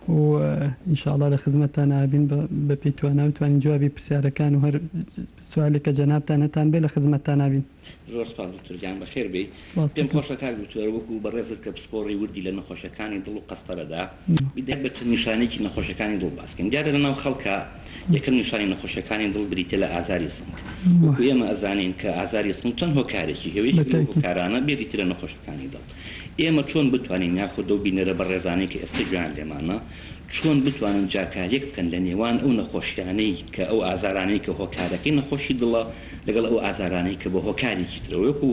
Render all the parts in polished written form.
و ئینشاءڵڵا لە خزمەتتان نابین بە پێی توانام توانین جوابی پرسیارەکان و هەر سوالێک کە جەنابتان هەتان بێ لە خزمەتتان نابین. زۆر سپاس دکتۆرجان بەخێر بێ. پێم خۆشە کاک دکتۆر وەکو بەڕێزت کە پسپۆڕی وردی لە نەخۆشیەکانی دڵ و قەستەرەدا بیدەک بە چەند نیشانێکی نەخۆشیەکانی دڵ باسکەین. دیارە لەناو خەڵکە یەکەم نیشانی نەخۆشیەکانی دڵ بریتە لە ئازاری سنگ. وەکو ئێمە ئەزانین کە ئازاری سنگ چەند هۆکارێکی هەوێشی هۆکارانە بێتیترە نەخۆشیەکانی دڵ. ئێمە چۆن بتوانین یاخود ئەو بینەرە بەڕێزانەی کە ئێستا گویان لێمانە چۆن بتوانن جاکاریەک بکەن لە نێوان ئەو نەخۆشیانەی کە ئەو ئازارانەی کە هۆکارەکەی نەخۆشی دڵە لەگەڵ ئەو ئازارانەی کە بە هۆکارێکی ترەوە وەکو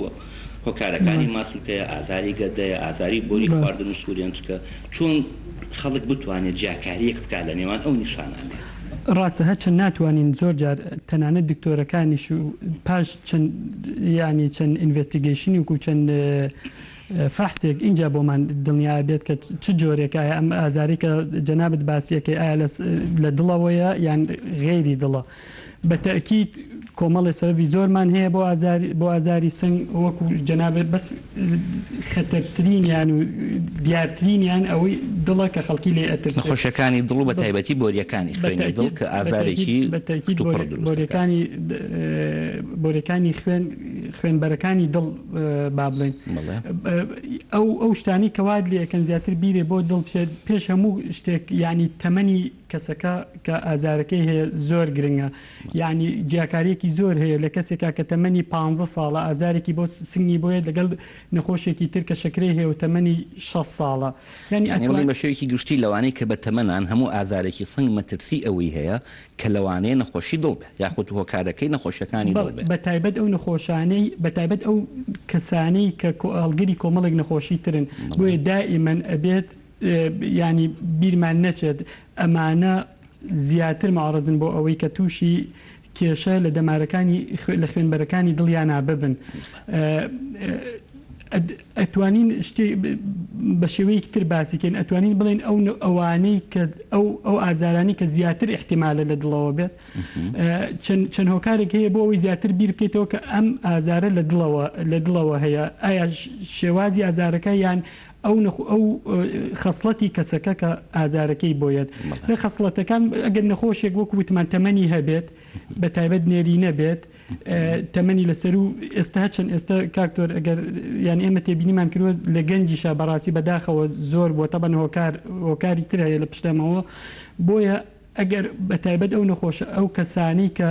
هۆکارەکانی ماسوولکەیە، ئازاری گەدەیە، ئازاری بۆری خواردن و سوورێنچکە، چۆن خەڵک بتوانێت جاکاریەک بکات لە نێوان ئەو نیشانانە. ڕاستە هەرچەند ناتوانین زۆر جار تەنانەت دکتۆرەکانیش و پاش چەند ینی چەند ئینڤستیگەیشنی وکو چەند فەحسێک اینجا بۆمان دڵنیا بێت کە چ جۆرێک ئایا ئەم ئازاری کە جەنابەت باسیەکەی ئایا لە دڵەوەیە یان غێری دڵە. بە تەئکید کۆمەڵی سەبەبی زۆرمان هەیە بۆ ئازاری سنگ وەکو جەنابەت بەس خەتەرترینیان و دیارترینیان ئەوەی دڵە کە خەڵکی لێ ئەترسێت. نەخۆشیەکانی دڵ و بە تایبەتی بۆریەکانی خوێنی دڵ کە ئازارێکی بۆریەکانی خوێنبەرەکانی دڵ با بڵێن. ئەو شتانی کەواد لێ ئەەکەن زیاتر بیرێ بۆ دڵ پێش هەموو شتێک ینی تەمەنی کەسەکە کە ئازارەکەی هەیە زۆر گرنگە. یعنی جیاکارێکی زۆر هەیە لە کەسێکا کە تەمەنی 15 ساڵە ئازارێکی بۆ سنگی بۆیە لەگەڵ نەخۆشێکی تر کە شەکرەی هەیە و تەمەنی 6 ساڵە. یعنی بە شێوەیەکی گشتی لەوانەی کە بە تەمەنان هەموو ئازارێکی سنگ مەترسی ئەوەی هەیە کە لەوانەیە نەخۆشی دڵ بێ یاخود هۆکارەکەی نەخۆشیەکانی دڵ بێ. بەتایبەت ئەو نەخۆشانەی بەتایبەت ئەو کەسانەی کە هەڵگری کۆمەڵێک نەخۆشی ترن بۆیە دائیمەن ئەبێت ینی بیرمان نەچێت ئەمانە زیاتر معڕزن بۆ ئەوەی کە تووشی کێشە لە دەمارەکانی لە خوێنبەرەکانی دڵیانە ببن. ئەتوانین بە شێوەیەکی تر باسیکەین ئەتوانین بڵێن ئەوانەی کە ئەو ئازارانی کە زیاتر احتیمالە لە دڵەوە بێت چەند هۆکارێک هەیە بۆ ئەوەی زیاتر بیر بکەیتەوە کە ئەم ئازارە لە دڵەوە هەیە ئایا شێوازی ئازارەکە یان ئەو خەسڵەتی کەسەکە کە ئازارەکەی بۆیەت لە خەسڵەتەکان ئەگەر نەخۆشێک وەکو وتمان تەمەنی هەبێت بە تایبەت نێری نەبێت تەمەنی لەسەر و ئێستا چەند ئێستا کاکتۆر ئەگەر یان ئێمە تێبینیمان کردوە لە گەنجیشە بەڕاستی بەداخەوە زۆر بۆ تەبەن هۆکاری تر هەیە لە پشتەمەوە بۆیە ئەگەر بە تایبەت ئەو نەخۆشە ئەو کەسانی کە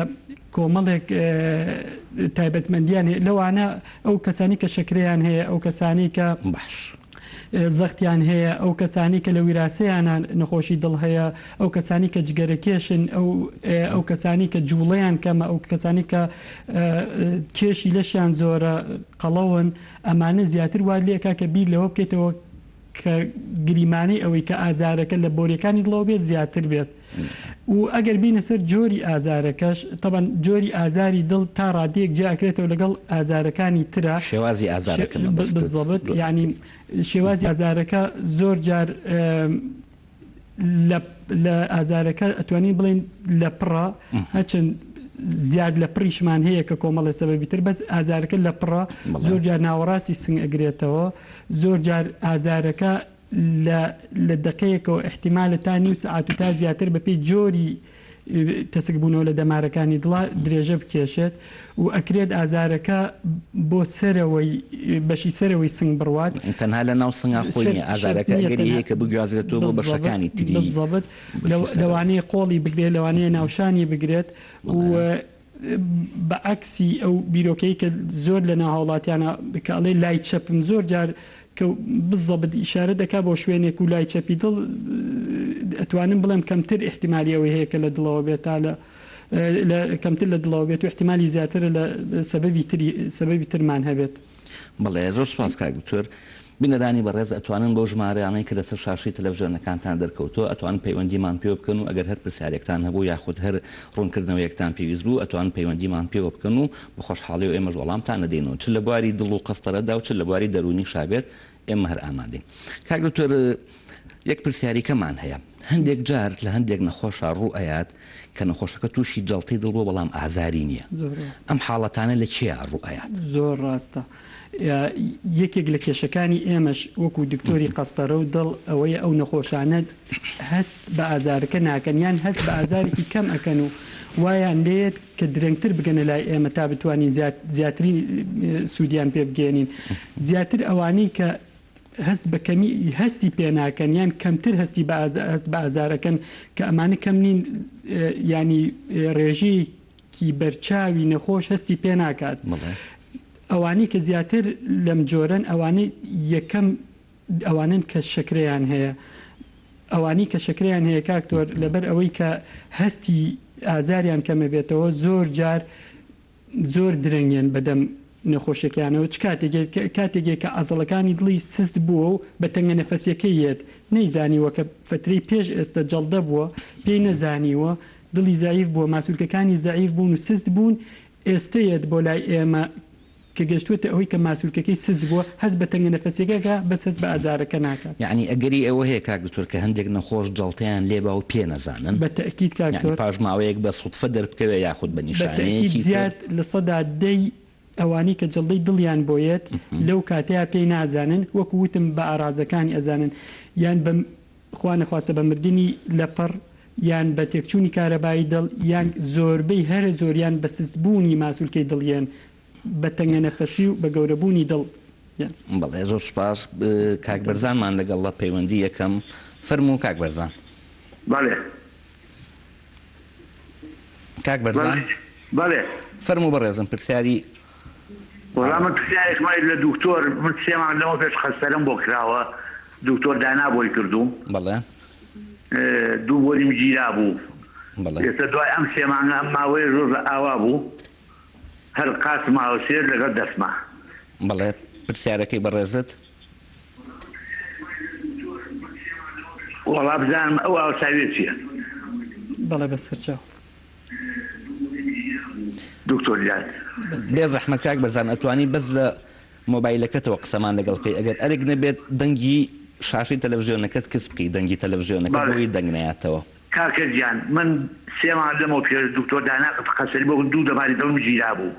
کۆمەڵێک تایبەتمەندیان هەیە لەوانە ئەو کەسانی کە شەکرەیان هەیە ئەو کەسانی کە زەختیان هەیە ئەو کەسانی کە لە ویراسەیانان نەخۆشی دڵ هەیە ئەو کەسانی کە جگەرەکێشن ئەو کەسانی کە جوڵەیان کەمە ئەو کەسانی کە کێشی لەشیان زۆرە قەڵەون ئەمانە زیاتر وا لێکا کە بیر لەوە بکەیتەوە کە گریمانەی ئەوەی کە ئازارەکە لە بۆریەکانی دڵەوە بێت زیاتر بێت. و ئەگەر بینە سەر جۆری ئازارەکەش تەبەن جۆری ئازاری دڵ تا ڕادەیەک جاکرێتەوە لەگەڵ ئازارەکانی ترە شێوازی ئازارەکە بزەبت ینی شێوازی ئازارەکە زۆر جار لە ئازارەکە ئەتوانین بڵێن لە پڕە هەچەند زیاد لە پڕیشمان هەیە کە کۆمەڵی سەبەبی تر بەس ئازارەکە لە پڕە زۆر جار ناوەڕاستی سنگ ئەگرێتەوە زۆر جار ئازارەکە لە دقەیەکەوە احتیمالە تا نیو سعات و تا زیاتر بەپێی جۆری تەسک بوونەوە لە دەمارەکانی دڵا درێژە بکێشێت و ئەکرێت ئازارەکە بۆ سەرەوەی بەشی سەرەوەی سنگ بڕوات تەنها لە ناو سنگا خۆی ئازارەکە ئەگەری هەیە کە بگوازرێتەوە بۆ بەشەکانی تری بزەبت لەوانەیە قۆڵی بگرێت لەوانەیە ناوشانی بگرێت و بەعکسی ئەو بیرۆکەی کە زۆر لە ناهاوڵاتیانە بکڵێ لای چەپم زۆر جار کە بزەبت ئیشارە دەکا بۆ شوێنێک و لای چەپی دڵ ئەتوانم بڵێم کەمتر احتیمالی ئەوەی هەیە کە لە دڵەوە بێت تا کەمتر لە دڵەوە بێت و احتیمالی زیاتر لە سەبەبی ترمان هەبێت. بەڵێ زۆر سپاس کاک دکتۆر. بینەرانی بەڕێز ئەتوانن بۆ ژمارەیانەی کە لەسەر شاشەی تەلەڤیزیۆنەکانتان دەرکەوتەوە ئەتوان پەیوەندیمان پێ بکەن و ئەگەر هەر پرسیارێکتان هەبوو یاخود هەر ڕوونکردنەوەیەکتان پێویست بوو ئەتوان پەیوەندیمان پێوە بکەن و بە خۆشحاڵی و ئێمەش وەڵامتان نەدەینەوە چ لە بواری دڵ و قەستەرەدا و چ لە بواری دەرونی شابێت ئێمە هەر ئامادەین. کاک دکتۆر یەک پرسیاریکەمان هەیە هەندێک جار لە هەندێک نەخۆشە ڕوو ئەیات کە نەخۆشەکە تووشی جەڵتەی دڵ بۆ بەڵام ئازاری نییە ئەم حاڵەتانە لە چیا ڕوو ئەیات؟ زۆر ڕاستە یەکێک لە کێشەکانی ئێمەش وەکو دکتۆری قەستەرە و دڵ ئەوەیە ئەو نەخۆشانە هەست بە ئازارەکە ناکەن یان هەست بە ئازارێکی کەم ئەکەن و وایان لێت کە درەنگتر بگەنە لای ئێمە تا بتوانین زیاترین سوودیان پێ بگەێنین زیاتر ئەوانەی کە هەست بە کەمی هەستی پێناکەن یان کەمتر هەستی هەست بە ئازارەکەن کە ئەمانە کەم نین ینی ڕێژەیەکی بەرچاوی نەخۆش هەستی پێناکات ئەوانەی کە زیاتر لەم جۆرەن ئەوانەی یەکەم ئەوانن کە شەکرەیان هەیە ئەوانی کە شەکرەیان هەیە کاکتۆر لەبەر ئەوەی کە هەستی ئازاریان کەمە بێتەوە زۆر جار زۆر درەنگێن بەدەم نەخۆشیەکانەوە چ کاتێکێک کە ئازەڵەکانی دڵی سست بووە و بە تەنگە نەفەسیەکەی یێت نەیزانیوە کە فترەی پێش ئێستا جەڵدە بووە پێی نەزانیوە دڵی زەعیف بووە ماسوولکەکانی زەعیف بوون و سست بوون ئێستەیەت بۆ لای ئێمە کە گەشتوێتە ئەوەی کە ماسوولکەکەی سست بووە هەست بە تەنگە نەفەسیەکەگە بەس هەست بە ئازارەکە ناکات یعنی ئەگەری ئەوە هەیە کاکتۆر کە هەندێک نەخۆش جەڵتەیان لێبا و پێ نەزانن بە تەکید کاکتۆر پاژماوەیەک بە سوودفە دەربکەوێ یاخود بە نیشانەیەکی زیاد لە سەدا دەی ئەوانی کە جەڵدەی دڵیان بۆیەت لەو کاتەیە پێی نازانن وەکو وتم بە ئارازەکانی ئەزانن یان بە خوا نەخواستە بە مردنی لەپەڕ یان بە تێکچوونی کارەبایی دڵ یان زۆربەی هەرە زۆریان بە سسبوونی ماسوولکەی دڵیان بە تەنگە نەفەسی و بە گەورەبوونی دڵ بەڵێ زۆر سوپاس کاک بەرزانمان لەگەڵ پەیوەندی یەکەم فەرموو کاک بەرزان بەڵێ کاک بەرزان بەڵێ فەرموو بەڕێزم پرسیاری وەڵام من پرسیارێکمای لە دوکتۆر من سێمان لەوە پێش خەستەرم بۆ کراوە دوکتۆر دانا بۆی کردوم بەڵێ دوو بۆریم گیرا بوو ئێستا دوای ئەم سێمانە ئەم ماوەیە زۆر ئاوا بوو هەر قاسماوە سێر لەگەڵ دەستما بەڵێ پرسیارەکەی بەڕێزت وەڵا بزانم ئەو ئاوساویە چییە بەڵێ بەسەرچاو دکتۆر جان بێ زەحمەت کاک بەرزان ئەتوانی بەس لە مۆبایلەکەتەوە قسەمان لەگەڵ پێی ئەگەر ئەرێک نەبێت دەنگی شاشی تەلەڤیزیۆنەکەت کەس بکەی دەنگی تەلەڤیزیۆنەکە بۆی دەنگ نایاتەوە کاکە گیان من سێمان لەمەوە پێش دکتۆر دانا قەسەری بۆ دوو دەباری دڵم گیرا بوو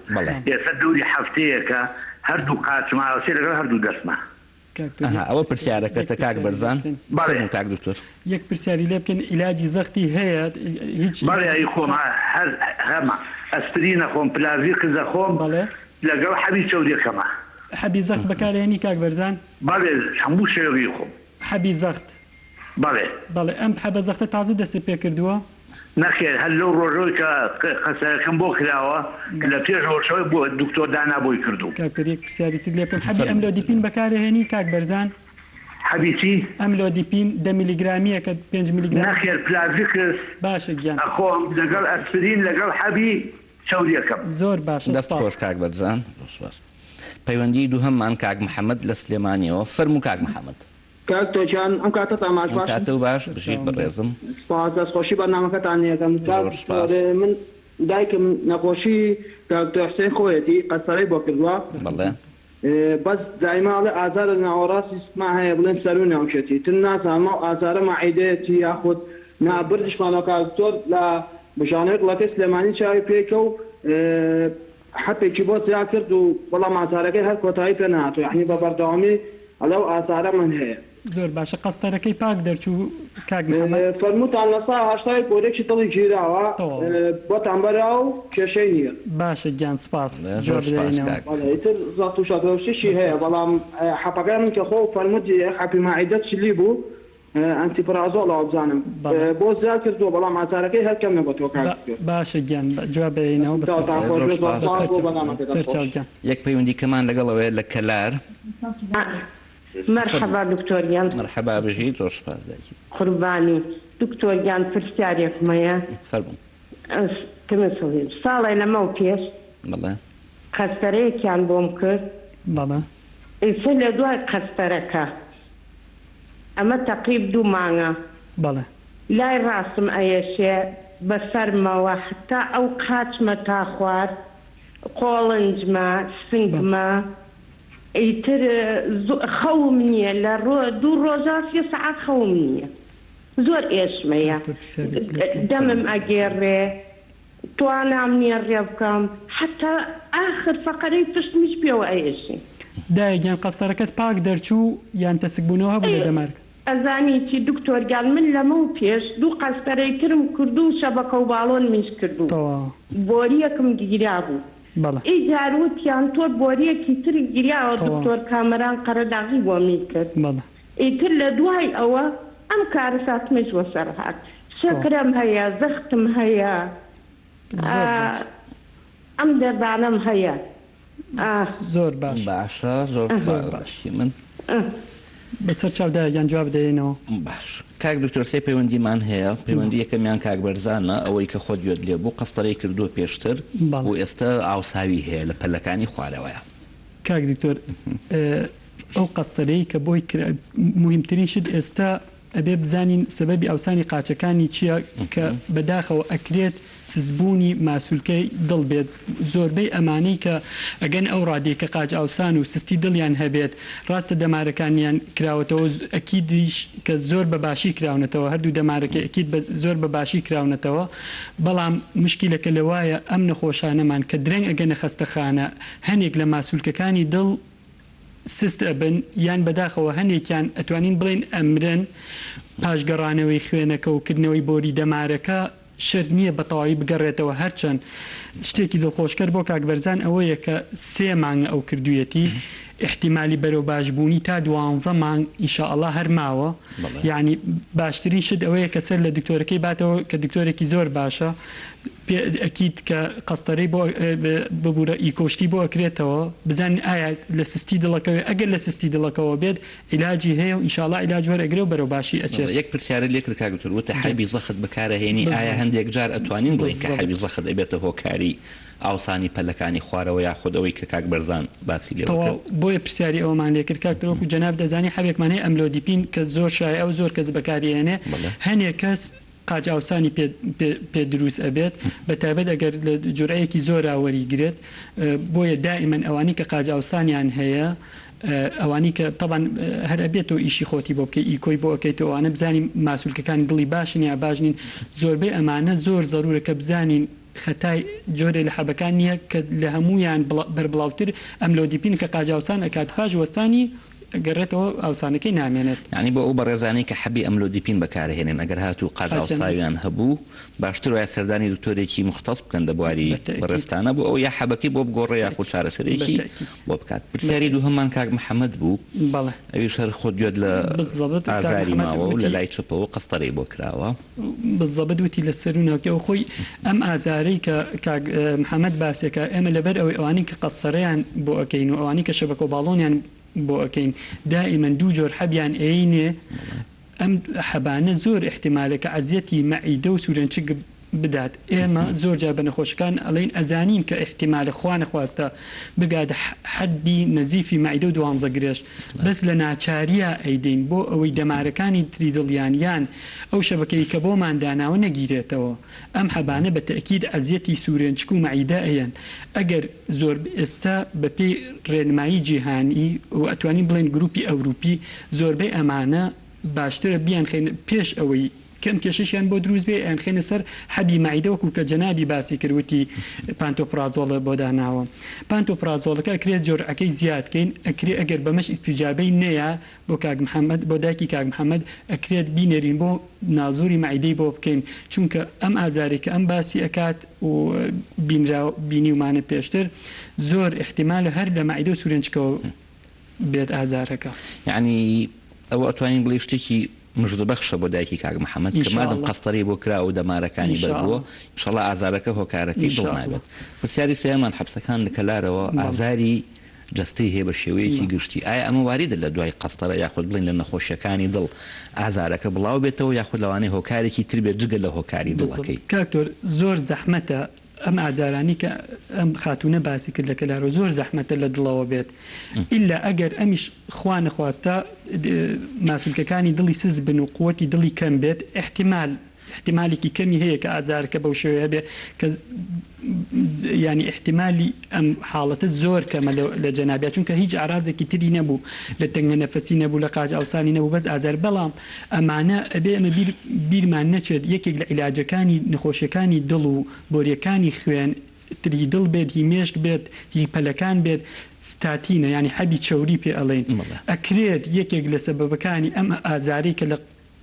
ئێستا دووری هەفتەیەکە هەردوو قاچماوە سێ لەگەڵ هەردوو دەستما ئەوە پرسیارەکەتە کاک بەرزان فەرموو کاک دکتۆر یەک پرسیاری لێ بکەن عیلاجی زەختی هەیە هیچ بەڵێ خۆم هەما ئەسپرینە خۆم پلازی قزە خۆم لەگەڵ حەبی چەودێکەمە حەبی زەخت بەکارهێنی کاک بەرزان بەڵێ هەموو شێوی خۆم حەبی زەخت بەڵێ ئەم حەبە زەختە تازە دەستی پێ کردووە نەخێر هەر لەو ڕۆژەوەی کە قەسەرەکەم بۆ کراوە لە پێش ڕۆژەوەی بۆ دکتۆر دانا بۆی کردو کاکتۆر یەک پرسیاری تر لێ بکەم حەبی ئەملۆدیپین بەکارهێنی کاک بەرزان حەبیچی ئەملۆدیپین 10 میلیگرامیە کە 5 میلیگرام نەخێر پلازیکس باشە گیان ئەخۆم لەگەڵ ئەسپرین لەگەڵ حەبی چەودێکەم زۆر باشە دەست خۆش کاک بەرزان پەیوەندی دووهەممان کاک محەممەد لە سلێمانیەوە فەرموو کاک محەممەد کاکتۆچان ئەم کاتە ئاماژ کاتە و باش بژیت بەڕێزم دەستخۆشی بەنامەکەتان یەکەم من دایکم نەخۆشی کاکتۆر حسێن خۆیەتی قەسەرەی بۆ کردووە بەڵێ بەس دایماڵێ ئازارە ناوەڕاستی سما هەیە بڵێن سەر و ناوچێتی تر نازانمە و ئازارە مەعیدەیەتی یاخود نابردشمانە کاکتۆر لە بژانەیە وڵاتی سلێمانی چاوی پێکە و حەپێکی بۆ زیاد کرد و بەڵام ئازارەکەی هەر کۆتایی پێ نهاتوە یعنی بە بەردەوامی ئەلەو ئازارە من هەیە زۆر باشە قەستەرەکەی پاک دەرچوو کاک فەرمووتان لە سا هەشتای بۆرێکی دڵی گیراوە بۆتان بەرا و کێشەی نییە باشە گیان سپاس تر زات و شادۆشتیشی هەیە بەڵام حەپەکە من کە خۆ فەرمووتی حەپی مەعیدەت چلی بوو ئەنتیپرازۆڵەوە بزانم بۆ زیاد کردووە بەڵام ئازارەکەی هەر کەم نەبێتەوە باشە گیان جواب بێنەوە یەک پەیوەندیکەمان لەگەڵەوەی لە کەلار مرحبا دکتۆریان مرحبا بژیت زۆر سپاس دایکی قوربانی دکتۆریان پرسیارێکمەیە فەرموو کەمەسڵیم ساڵی لەمە و پێش بەڵێ قەستەرەیەکیان بۆم کرد بەڵێ ئیسە لە دوای قەستەرەکە ئەمە تەقریب 2 مانگە بەڵێ لای ڕاستم ئەیەشێ بەسەرمەوە حتا ئەو قاچمە تا خوارد قۆڵنجمە سنگمە ئیتر خەوم نییە لە 2 ڕۆژە 3 سەعات خەوم نییە زۆر ئێشمەیە دەمم ئەگێڕێ توانام نییە ڕێ بکەم حتا ئاخر فەقەرەی پشتمیش پێوە ئەیشی دایگیان قەستەرەکەت پاک دەرچوو یان تەسکبوونەوە هەبوو لە دەمارک ئەزانیی دکتۆرگال من لەمە و پێش دوو قەستەرەی ترم کردو و شەبەکە و باڵۆن میش کردو بۆریەکم گیرا بوو ئیجاروتیان تۆ بۆریەکی تر گیراوە دکتۆر کامەران قەرەداغی بۆ می کرد ئیتر لە دوای ئەوە ئەم کارە ساتمەش وەسەر هات شەکرەم هەیە زەختم هەیە ئەم دەربانەم هەیە زۆر باشە زۆر باشی من بەسەر چاودا یان جواب دەێنەوە باش کاک دکتۆر سێ پەیوەندیمان هەیە پەیوەندی یەکەمیان کاک بەرزانە ئەوەی کە خۆت گوێت لێ بوو قەستەرەی کردووە پێشتر و ئێستا ئاوساوی هەیە لە پەلەکانی خوارەوەیە کاک دکتۆر ئەو قەستەرەی کە بۆی مهمترین شت ئێستا ئەبێ بزانین سبەبی ئەوسانی قاچەکانی چییە کە بەداخەوە ئەکرێت سزبوونی ماسوولکەی دڵ بێت زۆربەی ئەمانەی کە ئەگەن ئەو ڕادێکە قاچ ئاوسان و سستی دڵیان هەبێت ڕاستە دەمارەکانیان کراوەتەوە ئەکیدیش کە زۆر بەباشی کراونەتەوە هەردوو دەمارەکە ئەکید زۆر بەباشی کراونەتەوە بەڵام مشکیلەکە لەوایە ئەم نەخۆشانەمان کە درەنگ ئەگەنە خەستەخانە هەنێک لە ماسوولکەکانی دڵ سست ئەبن یان بەداخەوە هەندێکیان ئەتوانین بڵێن ئەمرن پاشگەڕانەوەی خوێنەکە و کردنەوەی بۆری دەمارەکە شەر نییە بە تەواوی بگەڕێتەوە هەرچەند شتێکی دڵخۆشکەر بۆ کاکبەرزان ئەوەیە کە 3 مانگە ئەو کردوویەتی احتیمالی بەرەو باشبوونی تا 12 مانگ ئینشاءالله هەر ماوە یعنی باشترین شت ئەوەیە کە سەر لە دکتۆرەکەی باتەوە کە دکتۆرێکی زۆر باشە ئەکید کە قەستەرەی بۆ ببوورە ئیکۆشتی بۆ ئەکرێتەوە بزانین ئایا لە سستی دڵەکەوە ئەگەر لە سستی دڵەکەەوە بێت عیلاجی هەیە و ئینشاءالله عیلاج وەرەگرێ و بەرەو باشی ئەچێت یەک پرسیارە لێ کرد کاک دکتۆر وتە حەیبی زەخت بەکارەهێنی ئایا هەندێک جار ئەتوانین بڵین کە حەیبی زەخت ئەبێتە هۆکاری ئاوسانی پەلەکانی خوارەوە یاخود ئەوەی کە کاک بەرزان باسی لێ بۆیە پرسیاری ئەومان لێ کرد کاک دکتۆر جەناب دەزانی حەبێکمانەیە ئەملۆدیپین کە زۆر شایع ئەو زۆر کەس بەکارهێنێ هەنێک کەس قاچ ئاوسانی پێ دروست ئەبێت بە تایبەت ئەگەر لە جورئەیەکی زۆر ئاوەریگرێت بۆیە دائیمەن ئەوانی کە قاچ ئاوسانیان هەیە ئەوانی کە طبعاً هەر ئەبێتەوە ئیشی خۆتی بۆ بکەی ئیکۆی بۆ ئەەکەیتەوە ئەوانە بزانین ماسوولکەکانی دڵی باشن یا باشنین زۆربەی ئەمانە زۆر زەرورە کە بزانین خەتای جۆرێ لە حەبەکان نییە کە لە هەمویان بەربڵاوتر ئەملۆدیپین کە قاچ ئاوسان ئەکات پاش وەستانی گەڕێتەوە ئاوسانەکەی نامێنێت ینی بۆ ئەو بەڕێزانەی کە حەبی ئەملۆدیپین بەکارهێنن ئەگەر هاتوو قاچ ئاوساویان هەبوو باشتر وایە سەردانی دکتۆرێکی مختص بکەن دە بواری بەڕێستانە بۆ ئەو یا حەبەکەی بۆ بگۆڕێ یاخود چارەسەرێکی بۆ بکات پرسیاری دووهەممان کاک محەممەد بوو ئەویش هەر خۆت گوێت لە ئازاری ماوە و لە لای چپەوە قەستەرەی بۆ کراوە بزەبت وتی لە سەرونەوەکەەوە خۆی ئەم ئازارەی کە کاک محەممەد باسێکە ئێمە لەبەر ئەوەی ئەوانی کە قەستەرەیان بۆ ئەەکەین و ئەوانی کە شەبەکە و باڵۆنیان بۆ ئەەکەین دائیمەن دوو جۆر حەبیان ئەینێ ئەم حەبانە زۆر احتیمالەکە عەزیەتی مەعیدە و سوورەنچک بدات ئێمە زۆر جار بە نەخۆشەکان ئەڵێن ئەزانین کە احتیمالە خوا نەخواستە بگاتە حەدی نەزیفی مەعیدە و 12 گرێش بەس لە ناچاریە ئەیدەین بۆ ئەوەی دەمارەکانی تری دڵیانیان ئەو شەبەکەی کە بۆمان داناوە نەگیرێتەوە ئەم حەبانە بە تەئکید ئەزیەتی سوورەنچک و مەعیدە ئەیەن ئەگەر زۆر ئێستا بەپێی ڕێنمایی جیهانی و ئەتوانین بڵێن گروپی ئەوروپی زۆربەی ئەمانە باشترە بیان خێن پێش ئەوەی کەم کێشیشیان بۆ دروست بێ ئەن خێنە سەر حەبی مەعیدەوەکو کە جەنابی باسی کردوتی پانتۆپرازۆڵە بۆ داناوە پانتۆپرازۆڵەکە ئەکرێت جۆرعەکەی زیادکەین ئەکرێ ئەگەر بەمەش ئیستیجابەی نەیە بۆ کاک محەممەد بۆ دایکی کاک محەممەد ئەکرێت بینەرین بۆ نازوری مەعیدەی بۆ بکەین چونکە ئەم ئازارێکە ئەم باسی ئەکات و بینی ومانە پێشتر زۆر احتیمالە هەر لە مەعیدە و سوورەنچکەوە بێت ئازارەکە یعنی ئەوە ئەتوانین بڵێ شتێکی مژدە بەخشە بۆ دایکی کاک محەممەد کە مادەم قەستەری بۆ کرا و دەمارەکانی بەربووە ئینشەڵڵا ئازارەکە هۆکارەکەی دڵ نابێت پرسیاری سێمان حەبسەکان لە کەلارەوە ئازاری جەستەی هەیە بە شێوەیەکی گشتی ئایا ئەمە واریدە لە دوای قەستەرە یاخود بڵین لە نەخۆشیەکانی دڵ ئازارەکە بڵاو بێتەوە یاخود لەوانەیە هۆکارێکی تر بێت جگە لە هۆکاری دڵەکەی کاکتۆر زۆر زەحمەتە ئەم ئازارانی کە ئەم خاتونە باسی کرد لە کەلارەوە زۆر زەحمەتە لە دڵەوە بێت ئیلا ئەگەر ئەمیش خوا نەخواستە ماسوولکەکانی دڵی سز بن و قووەتی دڵی کەم بێت احتیمالێکی کەمی هەیە کە ئازارەکە بەو شێوەیە بێ کە ینی احتیمالی ئەم حاڵەتە زۆر کەمە لە جەنابیا چونکە هیچ ئارازێکی تری نەبوو لە تەنگە نەفەسی نەبوو لە قاچ ئاوسانی نەبوو بەس ئازار بەڵام ئەمانە ئەبێ ئەمە بیرمان نەچێت یەکێک لە عیلاجەکانی نەخۆشیەکانی دڵ و بۆریەکانی خوێن تری دڵ بێت هی مێشک بێت هی پەلەکان بێت ستاتینە ینی حەبی چەوری پێ ئەڵێن ئەکرێت یەکێک لە سەبەبەکانی ئەم ئازاری کە لە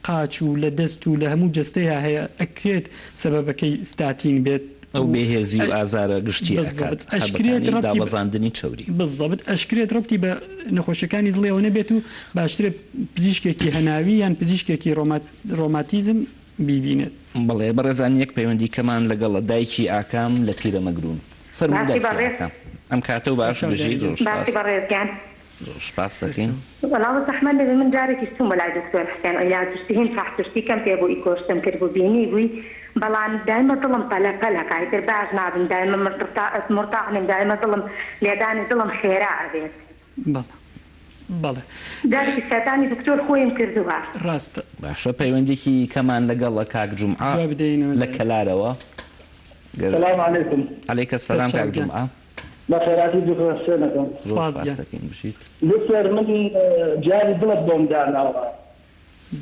قاچ و لە دەست و لە هەموو جستەیە هەیە ئەکرێت سەبەبەکەی ستاتین بێت ئەو بێهێزی و ئازارە گشتی دابەزاندنی چەوری بزەبت ئەشکرێت ڕەبتی بە نەخۆشیەکانی دڵێەوە نەبێت و باشترێت پزیشکێکی هەناوی یان پزیشکێکی ڕۆماتیزم بیبینێت. بەڵێ بەڕێزان یەک پەیوەندی کەمان لەگەڵە دایکی ئاکام لە پیرەمەگرون ئەم کاتە و باش بژیت سپاس دەکەین. والله زەحمەت دەبێ من جارێکی چوومە لای دکتۆر حسێن ئەیا تشتهین تحتشتی کەم پێ بۆ ئیکۆشتم کرد بۆ بینی بووی بەڵام دایمە دڵم پەلەپەلەکە ئیتر باش نابم دایمە مرتاح نیم دایمە دڵم لێدانی دڵم خێرا ئەبێت. بەڵێ جارێکی سەتانی دکتۆر خۆیم کردووە. ڕاستە باشە پەیوەندێکی کەمان لەگەڵە کاک جومعە لە کەلارەوە. سلام علیکم. عەلەیکە سەلام کاک جومعە. بەخێراتی دکتۆر حسێنەکەم. سپاس دکتۆر من جاری دڵت بۆم داناوە.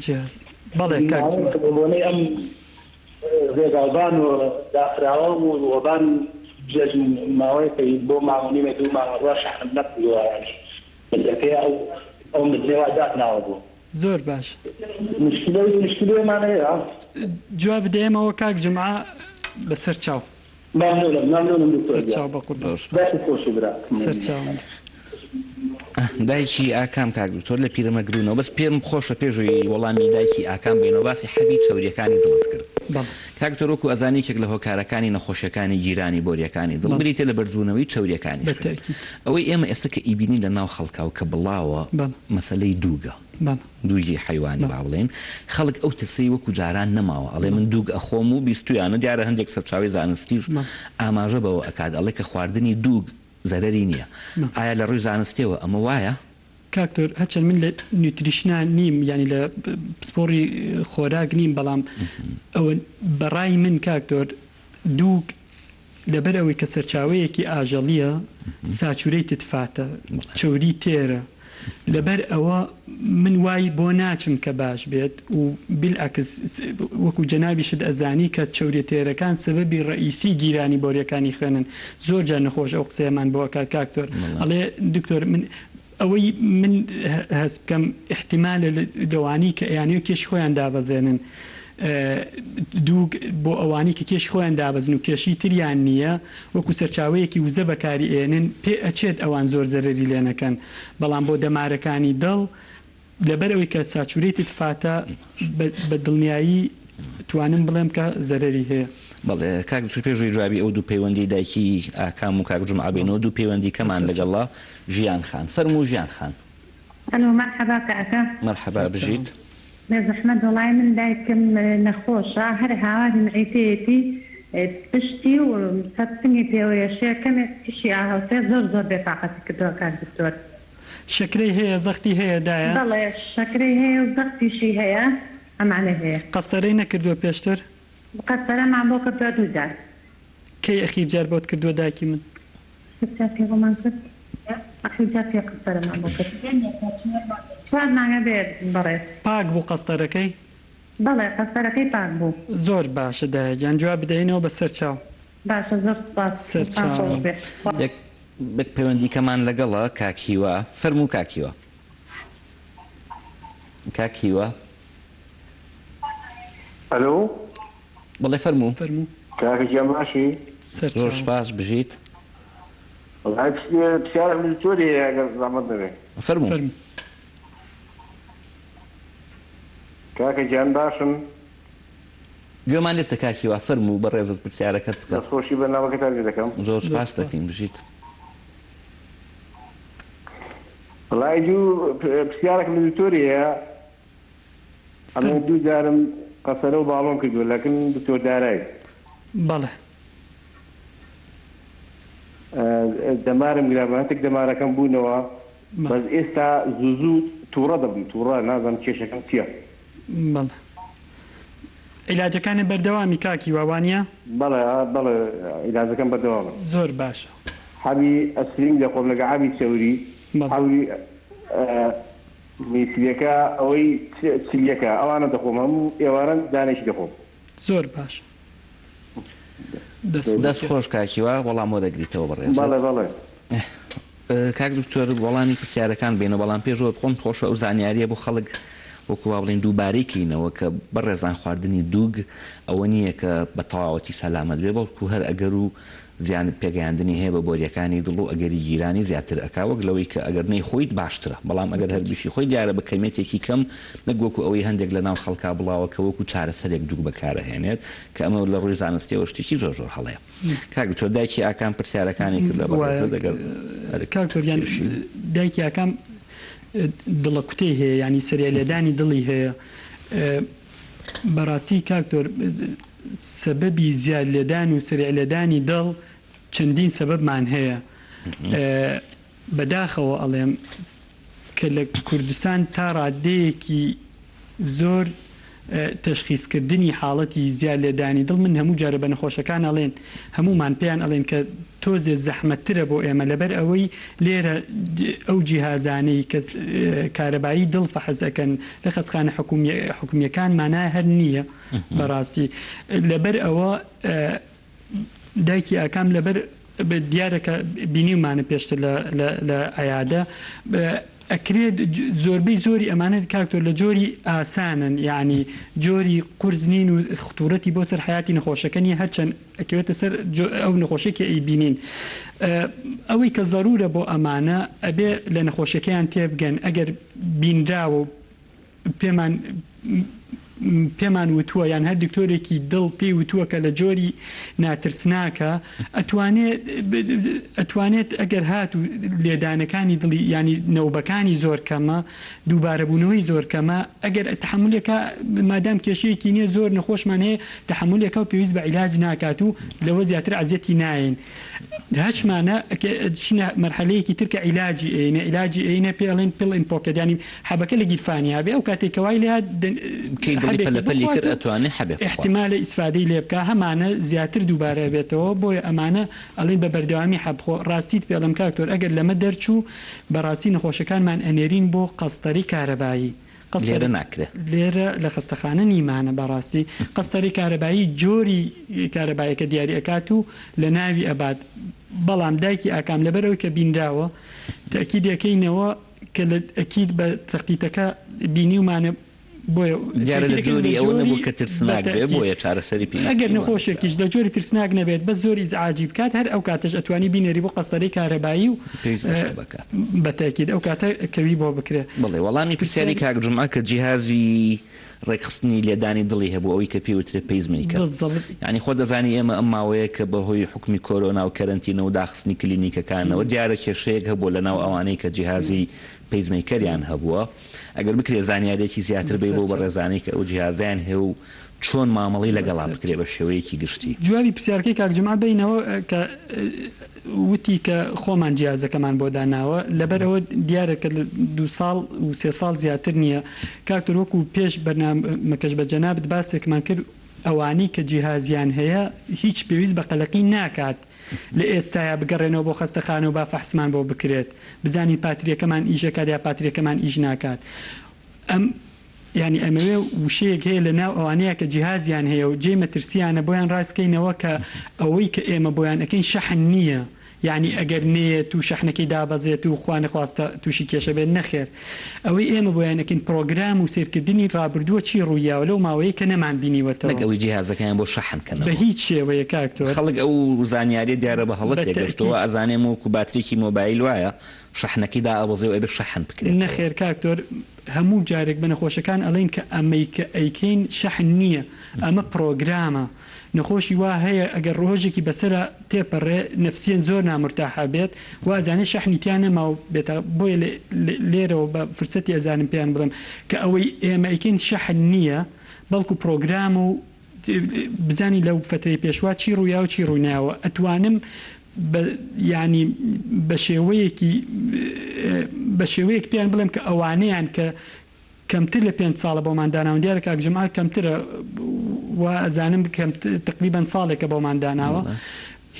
جاز بەڵێ کاک جومعە ئەم ڕێگاڵبان و داخراوە و وەبان جەژن ماوەیەکەی بۆ مامونیمە دوو ماوەڕوا شەحنم نەکردووە بەدەکەی ئەو مدرێوا داخناوە بوو. زۆر باش مشکلەیەمانەیە جواب بدەیەمەوە کاک جومعە بەسەر چاو. ممنونم سەر چاو بە قوربان. سەر چاو. دایکی ئاکام کاک دکتۆر لە پیرەمەگرونەوە بەس پێم خۆشە پێشوی وەڵامی دایکی ئاکام بینەوە باسی حەبی چەوریەکانی دڵت کرد. کاک دکتۆر وەکو ئەزانێکێک لە هۆکارەکانی نەخۆشیەکانی گیرانی بۆریەکانی دڵ بریتە لە بەرزبوونەوەی چەوریەکانی ئەوەی ئێمە ئێستا کە ئیبینی لە ناو خەڵکاو کە بڵاوە مەسەلەی دووگە دووگی حیوانی با بڵێن خەڵک ئەو ترسی وەکو جاران نەماوە ئەڵێ من دووگ ئەخۆم و بیستویانە دیارە هەندێک سەرچاوی زانستیش ئاماژە بەوە ئەکات ئەڵێ کە خواردنی دووگ زەرەری نییە. ئایا لە ڕووی زانستیەوە ئەمە وایە؟ کاکتۆر هەچەند من لە نیوتریشنان نیم ینی لە پسپۆڕی خۆراک نیم بەڵام ئەوە بەڕای من کاکتۆر دووگ لەبەر ئەوەی کە سەرچاوەیەکی ئاژەڵیە ساچورەی تتفاتە چەوری تێرە لەبەر ئەوە من وای بۆ ناچم کە باش بێت و بالعکس وەکو جەنابیشت ئەزانی کە چەوری تێرەکان سەبەبی ڕئیسی گیرانی بۆریەکانی خوێنن زۆر جار نەخۆش ئەو قسەیەمان بۆ کات کاکتۆر ئەڵێ دکتۆر من ئەوەی من هەست بکەم احتیمالە لەوانی کە ئەیانەوە کێش خۆیان دابەزێنن دووگ بۆ ئەوانی کە کێش خۆیان دابەزن و کێشی تریان نییە وەکو سەرچاوەیەکی وزە بەکاری ئێنن پێ ئەچێت ئەوان زۆر زەرری لێنەکەن بەڵام بۆ دەمارەکانی دڵ لەبەرەوەی کە ساچورەی تتفاتە بە دڵنیایی توانم بڵێم کە زەرری هەیە. بەڵێ کاک پێشوی جوابی ئەو دوو پەیوەندی دایکی ئاکام و کاک جومعە بێنەوە دوو پەیوەندی کەمان لەگەڵا ژیان خان فەرموو ژیان خان. ئەلۆ مەرحەبا کاکە. مەرحەبا بژیت. بێ زەحمەت وەڵای من دایکم نەخۆشە هەر هاواری معیتەیەتی پشتی و سەرسنگی پێوەیەشەیە کەمێک تیشی ئاهەوتێ زۆر زۆر بێتاقەتی کردووە کاک دکتۆر. شەکرەی هەیە زەختی هەیە دایە؟ بەڵێ شەکرەی هەیە و زەختیشی هەیە ئەمانە هەیە. قەستەرەی نەکردووە پێشتر؟ قەستەرەمان بۆ کردووە دوو جار. کەی ئەخیر جار بۆت کردووە دایکی من؟ پێڵمان کرد ئەخیر جار پێ قەستەرەمان بۆ کرد. چوار مانگە بێت بەڕێز. پاک بوو قەستەرەکەی؟ بەڵێ قەستەرەکەی پاک بوو. زۆر باشە دایە گیان جواب بدەینەوە بە سەر چاو. باشە زۆر سپاس. سەر چاو. بەک پەیوەندی کەمان لەگەڵە کاکیوە فەرموو کاکیوە. کاکیوە. ئەلۆ. بەڵێ فەرموو. کاکە گیان باشی؟ زۆر سپاس بژیت. پرسیارم زۆری ئەگەر زەحمەت نەبێ. فەرموو. کاکە گیان باشم. گوێمان لێتە کاکیوە فەرموو بەڕێزت پرسیارەکەت بکە. دەستخۆشی بەرنامەکەتان لێ دەکەم. زۆر سپاس دەکەین بژیت. وڵای دوو پرسیارێک لە دکتۆریە ئەمە دوو جارم قەسەرە و باڵۆم کردووە لەکن دکتۆر دارایی. بەڵێ. دەمارم گرابە هەتێک دەمارەکەم بوونەوە بەس ئێستا زوو تووڕە دەبم تووڕە نازانم کێشەکەم چییە. بەڵێ. عیلاجەکانی بەردەوامی کاکی وانە؟ بەڵێ بەڵێ عیلاجەکەم بەردەوامە. زۆر باشە. حەبی ئەسرینگ دەخۆم لەگە عابی چەوری حەوی میسیەکە ئەوەی چلیەکە ئەوانە دەخۆم هەموو ئێوارە دانێکی دەخۆم. زۆر باش. دەست خۆش کاکیوە وەڵام وە دەگریتەوە بەڕێز کاک دکتۆر وەڵامی پرسیارەکان بێنە بەڵام پێشەوە خۆم خۆشە ئەو زانیاریە بۆ خەڵک وەکو بڵین دووبارێکینەوە کە بەڕێزان خواردنی دووگ ئەوە نییە کە بە تەواوەتی سەلامەت بێ بەڵکو هەر ئەگەر و زیان پێگەیاندنی هەیە بە بۆریەکانی دڵ و ئەگەری گیرانی زیاتر ئەکا وەک لەوەی کە ئەگەر نەی خۆیت باشترە بەڵام ئەگەر هەربیشی خۆی دیارە بە کەمێتێکی کەم نەگوەکو ئەوەی هەندێک لە ناو خەڵکا بڵاوەکە وەکو چارەسەرێک دووگ بەکارەهێنێت کە ئەمە لە ڕووی زانستیەوە شتێکی زۆر زۆر هەڵەیە کاک تۆ دایکی ئاکام پرسیارەکانی کرد لە بەڕێزە دەگەڵ کاکتۆریان دایکی ئاکام دڵە کوتەی هەیە ینی سەریع لێدانی دڵی هەیە بەڕاستی کاکتۆر سەبەبی زیاد لێدان و سەریع لێدانی دڵ چەندین سەبەبمان هەیە بەداخەوە ئەڵێم کە لە کوردستان تا ڕادەیەکی زۆر تەشخیصکردنی حاڵەتی زیاد لێدانی دڵ من هەموو جارە بە نەخۆشەکان ئەڵێن هەمومان پێیان ئەڵێن کە تۆزێ زەحمەتترە بۆ ئێمە لەبەر ئەوەی لێرە ئەو جیهازانەی کە کارەبایی دڵ فەحەز ئەکەن لە خەسخانە حکومیەکان مانای هەر نییە بەڕاستی لەبەر ئەوە دایکی ئاکام لەبەر دیارەکە بینیمانە پێشتر لە عیادە ئەکرێت زۆربەی زۆری ئەمانەت کاکتۆر لە جۆری ئاسانن یعنی جۆری قورس نین و خطورەتی بۆ سەر حیاتی نەخۆشەکەنی هەرچەند ئەکەوێتە سەر ئەو نەخۆشێکی ئەیبینین ئەوەی کە ضرورە بۆ ئەمانە ئەبێ لە نەخۆشیەکەیان تێبگەن ئەگەر بینراوە پێمان وتووە یان هەر دکتۆرێکی دڵ پێی وتووە کە لە جۆری ناترسناکە ئەتوانێت ئەگەر هات و لێدانەکانی دڵی ینی نەوبەکانی زۆر کەمە دووبارەبوونەوەی زۆر کەمە ئەگەر تحملێکە مادام کێشەیەکی نییە زۆر نەخۆشمان هەیە تحملێکە و پێویست بە عیلاج ناکات و لەوە زیاتر عزیەتی ناین هەچمانە چینە مەرحەلەیەکی ترکە عیلاجی ئەینە پێڵێن پڵ ئینپۆکەت ینی حەبەکە لە گیرفانیا بێ ئەو کاتێکەوەی لێ احتیمالە ئیسفادەی لێ بکە هەمانە زیاتر دووبارە بێتەوە بۆیە ئەمانە ئەڵێن بە بەردەوامی حەبخۆ ڕاستیت پێڵم کاکتۆر ئەگەر لەمە دەرچوو بەڕاستی نەخۆشەکانمان ئەنێرین بۆ قەستەری کارەبایی لێرە لە خستەخانە نیمانە بەڕاستی قەستەری کارەبایی جۆری کارەبایەکە دیاری ئەکات و لە ناوی ئەبات بەڵام دایکی ئاکام لەبەرەوەی کە بینراوە تاکید دەکەینەوە کە ئەکید بە تەختیتەکە بینیومانە ئەگەر نەخۆشێکیش لە جۆری ترسناک نەبێت بە زۆری زعاجی بکات هەر ئەو کاتەش ئەتوانی بینێری بۆ قەستەرەی کارەبایی و بەتاکید ئەو کاتە کەوی بۆ بکرێت بڵێ وەڵامی پرسیاری کاکجمعە کە جیهازی ڕێکخستنی لێدانی دڵی هەبوو ئەوەی کە پێوترێت پیسمیکە ینی خۆ دەزانی ئێمە ئەم ماوەیە کە بەهۆی حکمی کۆرۆنا و کەرەنتینە و داخستنی کلینیکەکانەوە دیارە کێشەیەک هەبوو لە ناو ئەوانەی کە جیهازی پیسمیکەریان هەبووە ئەگەر بکرێت زانیارێکی زیاتر بێ بۆ بەڕێزانەی کە ئەو جیهازیان هەیە و چۆن مامەڵی لەگەڵا بکرێ بە شێوەیەکی گشتی جوابی پرسیارکەی کاکجمع بینەوە کە وتی کە خۆمان جیازەکەمان بۆ داناوە لەبەرەوە دیارە کە 2 ساڵ و 3 ساڵ زیاتر نییە کاکتۆر وەکو پێش بەرنامەکەش بە جەنابەت باسێکمان کرد ئەوانی کە جیهازیان هەیە هیچ پێویست بە قەلەقی ناکات لە ئێستایا بگەڕێنەوە بۆ خەستەخانە و با فەحسمان بۆ بکرێت بزانی پاتریەکەمان ئیژەکات یا پاتریەکەمان ئیژ ناکات ینی ئەمەوێ وشەیەک هەیە لە ناو ئەوانەیە کە جیهازیان هەیە و جێ مەترسیانە بۆیان ڕاستکەینەوە کە ئەوەی کە ئێمە بۆیان ئەەکەین شەحن نییە یعنی ئەگەر نێت و شەحنەکەی دابەزێت و خوانە خواستە تووشی کێشە بێت نەخێر ئەوەی ئێمە بۆیان ئەەکەین پرۆگرام و سیرکردنی ڕابردووە چی ڕوویاوە لەو ماوەیە کە نەمان بینیوەتەوە ئەوەی جیهازەکەیان بۆ شەحنکەن بە هیچ شێوەیە کاکتۆر خەڵک ئەو زانیاری دیارە بە هەڵەت تێگەشتەوە ئەزانێم و کوباترێکی مۆبایل وایە شەحنەکەی دا ئەبەزێ و ئەبێ شەحن بکرێت نەخێر کاکتۆر هەموو جارێک بە نەخۆشەکان ئەڵێن کە ئەمەی کە ئەیکەین شەحن نییە ئەمە پرۆگرامە نەخۆشی وا هەیە ئەگەر ڕۆژێکی بەسرە تێپەڕێ نەفسیەن زۆر نامرتاحە بێت وازانێ شەحنیتیان نەما و بێتە بۆیە لێرەوە بە فرسەتی ئەزانم پێیان بڵم کە ئەوەی ئێمە ئەیکەین شەحن نییە بەڵکو پرۆگرام و بزانی لەو فترەی پێشوا چی ڕوویا و چی ڕووناوە ئەتوانم ینی بە شێوەیەک پێیان بڵێم کە ئەوانەیان کە کەمتر لە 5 ساڵە بۆمان داناون دیارە کاکجمع کەمترە و ئەزانم تقریبا ساڵێکە بۆمان داناوە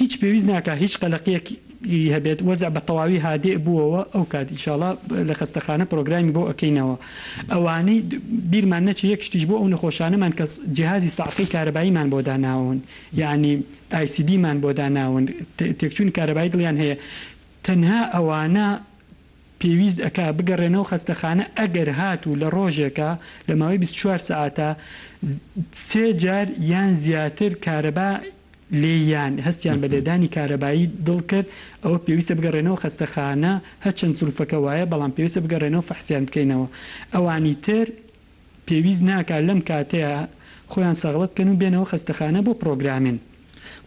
هیچ پێویست ناکە هیچ قەلەقیەک هەبێت وەزع بە تەواوی هادێ بووەوە ئەو کات ئینشاڵڵا لە خستەخانە پرۆگرامی بۆ ئەەکەینەوە ئەوانەی بیرمان نەچ یەک شتیش بۆ ئەو نەخۆشانەمان کە جیهازی ساعقی کارەباییمان بۆ داناون یعنی ICDمان بۆ داناون تێکچوونی کارەبایی دڵیان هەیە تەنها ئەوانە پێویست ئەکا بگەڕێنەوە خستەخانە ئەگەر هاتوو لە ڕۆژێکە لە ماوەی 24 ساعتە 3 جار یان زیاتر کارەبا لێیان هەستیان بە لێدانی کارەبایی دڵ کرد ئەوە پێویستە بگەڕێنەوە خستەخانە هەرچەند سولفەکە وایە بەڵام پێویستە بگەڕێنەوە فەحسیان بکەینەوە ئەوانی تر پێویست ناکات لەم کاتەیە خۆیان سەغڵەت کەن و بێنەوە خستەخانە بۆ پرۆگرامین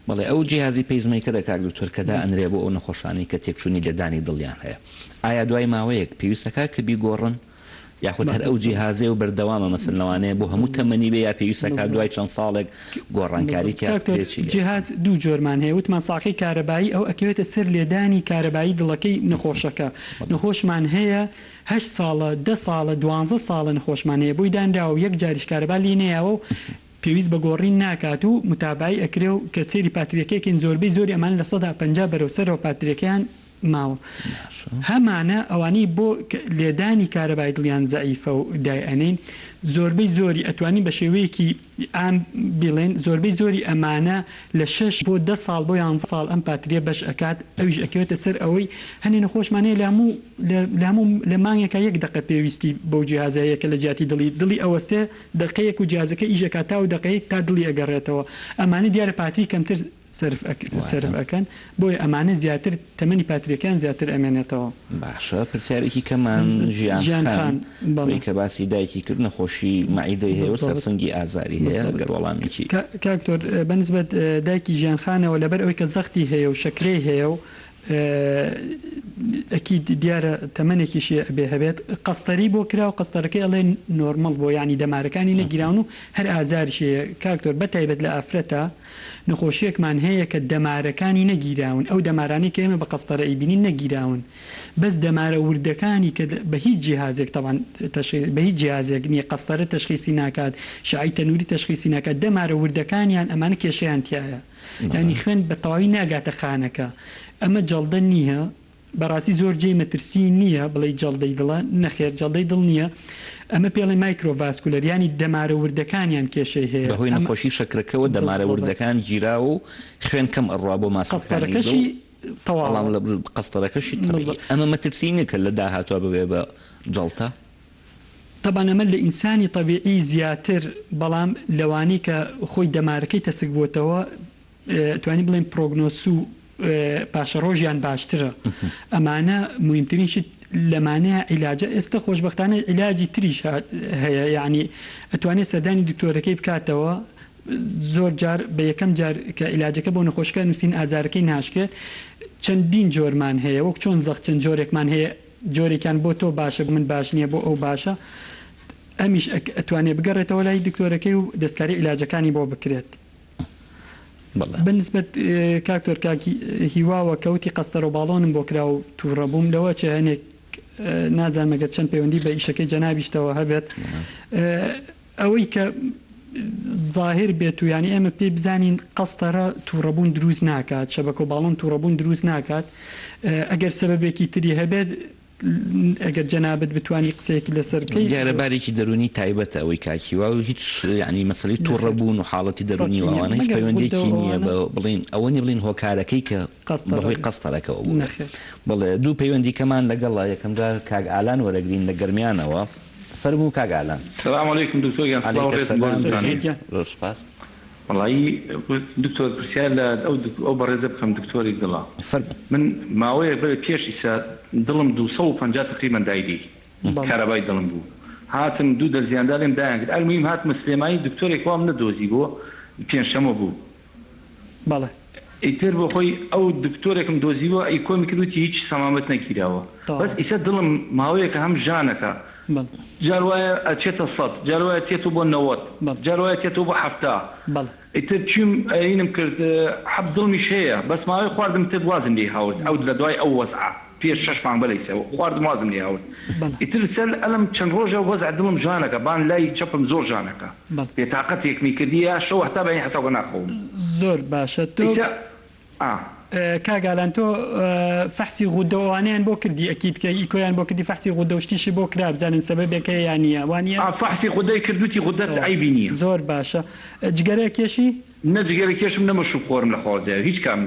بەڵێ ئەو جیهازی پێیزمەیکەرە کاک دکتۆر کەدا ئەنرێ بۆ ئەو نەخۆشانەی کە تێکچوونی لێدانی دڵیان هەیە ئایا دوای ماوەیەک پێویستەکە کە بیگۆڕن یاخود هەر ئەو جیهازێ و بەردەوامە مەسن لەوانەیە بۆ هەموو تەمەنی بێ یا پێویستەکە دوای چەند ساڵێک گۆڕانکاری جیهاز دوو جۆرمان هەیە وتمان ساقی کارەبایی ئەو ئەکەوێتە سەر لێدانی کارەبایی دڵەکەی نەخۆشەکە نەخۆشمان هەیە 8 ساڵە 10 ساڵە 12 ساڵە نەخۆشمان هەیە بۆی دانراوە یەک جاریش کارەبا لێ نەیەوە پێویست بە گۆڕین ناکات و متابعی ئەکرێ و کە سێری پاتریەکەیکن زۆربەی زۆری ئەمان لە 150 بەرەوسەرەوە پاتریەکەیان ماوە هەمانە ئەوانەی بۆ لێدانی کارەبای دڵیان زەعیفە و دایئەنین زۆربەی زۆری ئەتوانی بە شێوەیەکی ئام بڵێن زۆربەی زۆری ئەمانە لە 6 بۆ 10 ساڵ بۆ 11 ساڵ ئەم پاتریە بەش ئەکات ئەویش ئەکەوێتە سەر ئەوەی هەنێ نەخۆشمانەیە لە مانگێکە 1 دقە پێویستی بەو جیهازەیە کە لە جیاتی دڵی ئەوەستێ دقەیەک و جیازەکە ئیژەکە تا و دقەیەک تا دڵی ئەگەڕێتەوە ئەمانە دیارە پاتری کەمتر سرف ئەەکەن بۆی ئەمانە زیاتر تەمەنی پاتریەکان زیاتر ئەمێنێتەوە باشە پرسیارێکی کەمان ژیانخان کە باسی دایکی کرد نەخۆشی مەعیدەی هەیە و سەرسنگی ئازاری هەیە گەر وەڵامێکی کاکتۆر بەنسبەت دایکی ژیانخانەوە لەبەر ئەوەی کە زەختی هەیە و شەکرەی هەیە و ئەکی دیارە تەمەنێکیشی بێ هەبێت قەستەری بۆ کرا و قەستەرەکەی ئەڵێ نۆرمەڵ بۆ ینی دەمارەکانی نەگیراون و هەر ئازاریشەیە کاکتۆر بەتایبەت لە ئافرەتە نەخۆشیەکمان هەیە کە دەمارەکانی نەگیراون ئەو دەمارانی کە ئێمە بە قەستەرە ئیبینین نەگیراون بەس دەمارە وردەکانی کە بە هیچ جیهازێک تەوان بە هیچ جیهازێک نییە قەستەرە تەشخیصی ناکات شعی تەنووری تەشخیصی ناکات دەمارە وردەکانیان ئەمانە کێشەیان تایە ینی خوێن بە تەواوی ناگاتە خانەکە ئەمە جەڵدە نییە بەڕاستی زۆر جێی مەترسی نییە بڵێ جەڵدەی دڵە نەخێر جەڵدەی دڵ نییە ئەمە پێڵی مایکرۆڤاسکولەریانی دەمارە وردەکانیان کێشەی هەیە بەهۆی نەخۆشی شەکرەکەەوە دەمارە وردەکان گیرا و خوێن کەم ئەڕوا بۆ ماسقەستەرەکەشی تەواڵام لە قەستەرەکەشی ئەمە مەترسینە کە لە داهاتوە ببێ بە جەڵتە طبعا ئەمە لە ئینسانی طبیعی زیاتر بەڵام لەوانی کە خۆی دەمارەکەی تەسک بووتەوە توانی بڵێن پرۆگنۆس و پاشە ڕۆژیان باشترە ئەمانە مهمترینشت لەمانەیە عیلاجە ئێستا خۆشبەختانە عیلاجی تریش هەیە یعنی ئەتوانێت سەردانی دکتۆرەکەی بکاتەوە زۆر جار بە یەکەم جار کە عیلاجەکە بۆ نەخۆشکە نووسین ئازارەکەی ناشکێت چەندین جۆرمان هەیە وەک چۆن زەخ چەند جۆرێکمان هەیە جۆرێکیان بۆ تۆ باشە من باش نییە بۆ ئەو باشە ئەمیش ئەتوانێت بگەڕێتەوە لای دکتۆرەکەی و دەستکاری عیلاجەکانی بۆ بکرێت بنسبت کاکتۆر کاکی هیواوە کەوتی قەستەرە و باڵۆنم بۆ کرا و تووڕەبووم لەوە چه هەنێک نازانمەگەر چەند پەیوەندی بە ئیشەکەی جەنابیشتەوە هەبێت ئەوەی کە ظاهر بێت و ینی ئێمە پێی بزانین قەستەرە تووڕەبوون دروست ناکات شەبەکە و باڵۆن تووڕەبوون دروست ناکات ئەگەر سەبەبێکی تری هەبێت ئەگەر جەنابەت بتوانی قسەیەکی لەسەرکەی دیارەبارێکی دەرونی تایبەتە ئەوەی کاکیوا و هیچ ینی مەسەلەی تووڕەبوون و حاڵەتی دەرونی وانە هیچ پەیوەندێکی نییە بڵین ئەوە نی بڵین هۆکارەکەی کە بەهۆی قەستەرەکەەوە بوو بڵێ دوو پەیوەندی کەمان لەگەڵا یەکەمجار کاک ئالان وەرەگرین لە گەرمیانەوە فەرموو کاک ئالان سلام علیکم دکتۆر سپاس والله دکتۆر پرسیار لە ئەو بەڕێزە بکەم دکتۆری دڵە من ماوەیە بە پێش ئیسا دڵم 250 تقریبان دایدی کارەبای دڵم بوو هاتم دوو دەرزیاندا لێم دایان کرد ئەلموهیم هاتمە سلێمانی دکتۆرێک وام نەدۆزی بۆ پێنجشەمە بوو بەڵێ ئیتر بۆ خۆی ئەو دکتۆرێکم دۆزیوە ئەی کۆمی کردوتی هیچ سەمامەت نەگیراوە بەس ئیسا دڵم ماوەیەکە هەم ژانەکە جار وایە ئەچێتە 100 جار وایە تێتو بۆ 90 جار وایە تێتو بۆ 70 ئیتر چیم ئەینم کرد حەب دڵمیش هەیە بەس ماوەی خواردم تر وازم لێ هاورد ئەو لە دوای ئەو وەزعە پێش 6 مانگ بەلەیسەوە خواردم وازم لێ هاورد ئیتر سەر ئەلم چەند ڕۆژە وەزع دڵم ژانەکە بان لای چەپم زۆر ژانەکە بێتاقەتێکمی کردیە شەو هەتا بەین حسابە ناخەوم زۆر باشە تۆ کاگالان تۆ فەحسی غودەوانیان بۆ کردی ئەکیید کە ئیکۆیان بۆ کردی فەحسی غودە و شتیشی بۆ کرا بزانن سەبەبێکە یان نییە وانە فەحسی غودەی کردوتی غودەت عیبی نییە زۆر باشە جگەرە کێشی نەجگەرە کێشم نەمەشوب خۆرم لە خۆزیە هیچ کام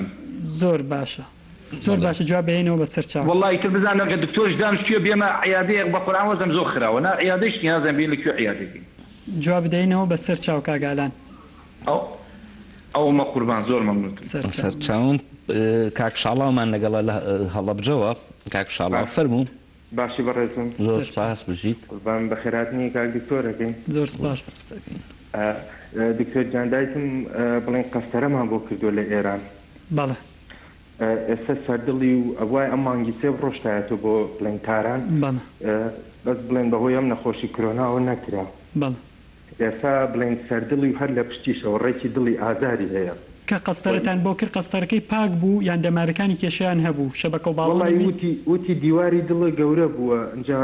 زۆر باشە زۆر باشە جواب بێنەوە بە سەر چاو وڵی تر بزانە کە دکتۆرش دانیشتووە بێمە عیادەیەک بە قورئان وەزم زۆر خراوە نا عیادەیش نیازم بێ لەکوێ عیادەکەی جواب بدەینەوە بە سەر چاو کاگالان ئەومە قوربان زۆر مەمنون سەر چاوم کاک شاڵاومان لەگەڵە لە هەڵەبجەوە کاک شاڵاو فەرموو باشی بەڕێزم زۆر سپاس بژیت قوربان بە خێراتنی کاک دکتۆرەکەین زۆر سپاس دکتۆر جان دایکم بڵێن قەستەرەمان بۆ کردووە لە ئێران بەڵێ ئێستا سەردڵی و ئەوای ئەم مانگی سێ ڕۆژتایەتەوە بۆ بڵێن تاران بەس بڵێن بەهۆی ئەم نەخۆشی کۆرۆناوە نەکرا ئێستا بڵێن سەردڵی و هەر لە پشتیشەوە ڕێکی دڵی ئازاری هەیە کە قەستەرتان بۆ کرد قەستەرەکەی پاک بوو یان دەمارەکانی کێشیان هەبوو شەبەکە و باڵۆنی وتی دیواری دڵە گەورە بووە اینجا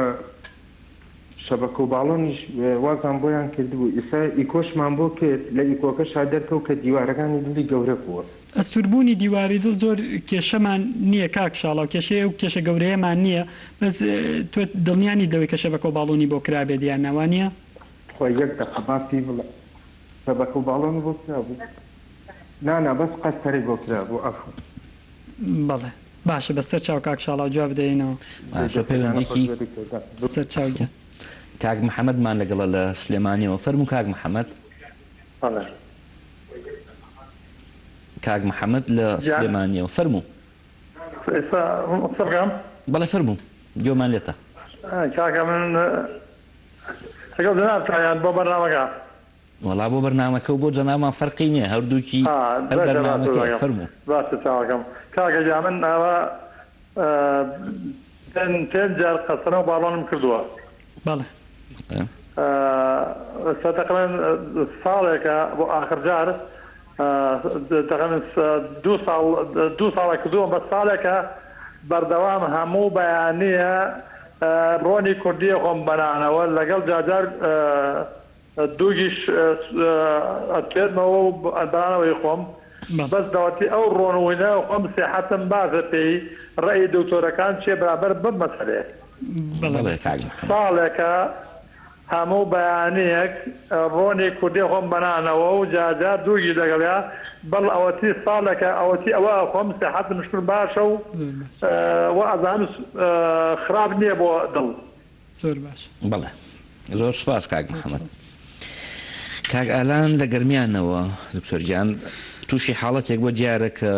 شەبەکە و باڵۆنیش وازان بۆیان کردبوو ئێستا ئیکۆشمان بۆ کرد لە ئیکۆکەش دەرکەوت کە دیوارەکانی دڵی گەورە بووە ئەسووربوونی دیواری دڵ زۆر کێشەمان نییە کاک شاڵاو کێشەیە و کێشە گەورەیەمان نییە بەس تۆ دڵنیانی دەوەی کە شەبەکە و باڵۆنی بۆ کرابێ دییان ناوانە خۆی یەک دەقەباتی بڵێ شەبەکە و باڵۆنی بۆ کرابوو نانا بەس قەستەری بۆ کرابوو ئەفو بەڵێ باشە بە سەر چاو کاک شاڵاو جواب بدەینەوە پەیوەندێکی سەر چاوگە کاک محەممەدمان لەگەڵە لە سلێمانیەوە فەرموو کاک محەممەد کاک محەممەد لە سلێمانیەوە فەرموو بەڵێ فەرموو گوێمان لێتە کاکە من ناتوانیان بۆ بەرنامەکە وەڵا بۆ بەرنامەکە و بۆ جەنامان فەرقی نییە هەردووکی فەرموو باشە چاوەکەم کاکە جا من ئەوە پێنج جار قەستەرە و باڵۆنم کردووە بەڵێ تقریبا ساڵێکە بۆ آخر جار تقریبا دوو ساڵە کردووە بە ساڵێکە بەردەوام هەموو بەیانیە ڕۆنی کوردیە خۆم بەنانەوە لەگەڵ جاجار دووگیش ئەتێتمەوە و بەنانەوەی خۆم بەس داواتی ئەو ڕۆنوینە خۆم سێحەتم باشە پێی ڕێی دکتۆرەکان چێ بەرابەر بم مەسەلێ ساڵێکە هەموو بەیانەیەک ڕۆنی کوردی خۆم بەنانەوە و جاجار دووگی لەگەڵیا بەڵ ئەوەتی ساڵێکە ئەوەتی ئەوە خۆم سێحەت مشکل باشە و ئەزان خراپ نییە بۆ دڵ زۆر باش بەڵێ زۆر سپاس کاک محەممەد کاک ئالان لە گەرمیانەوە دکتۆرگیان تووشی حاڵەتێک بۆ دیارە کە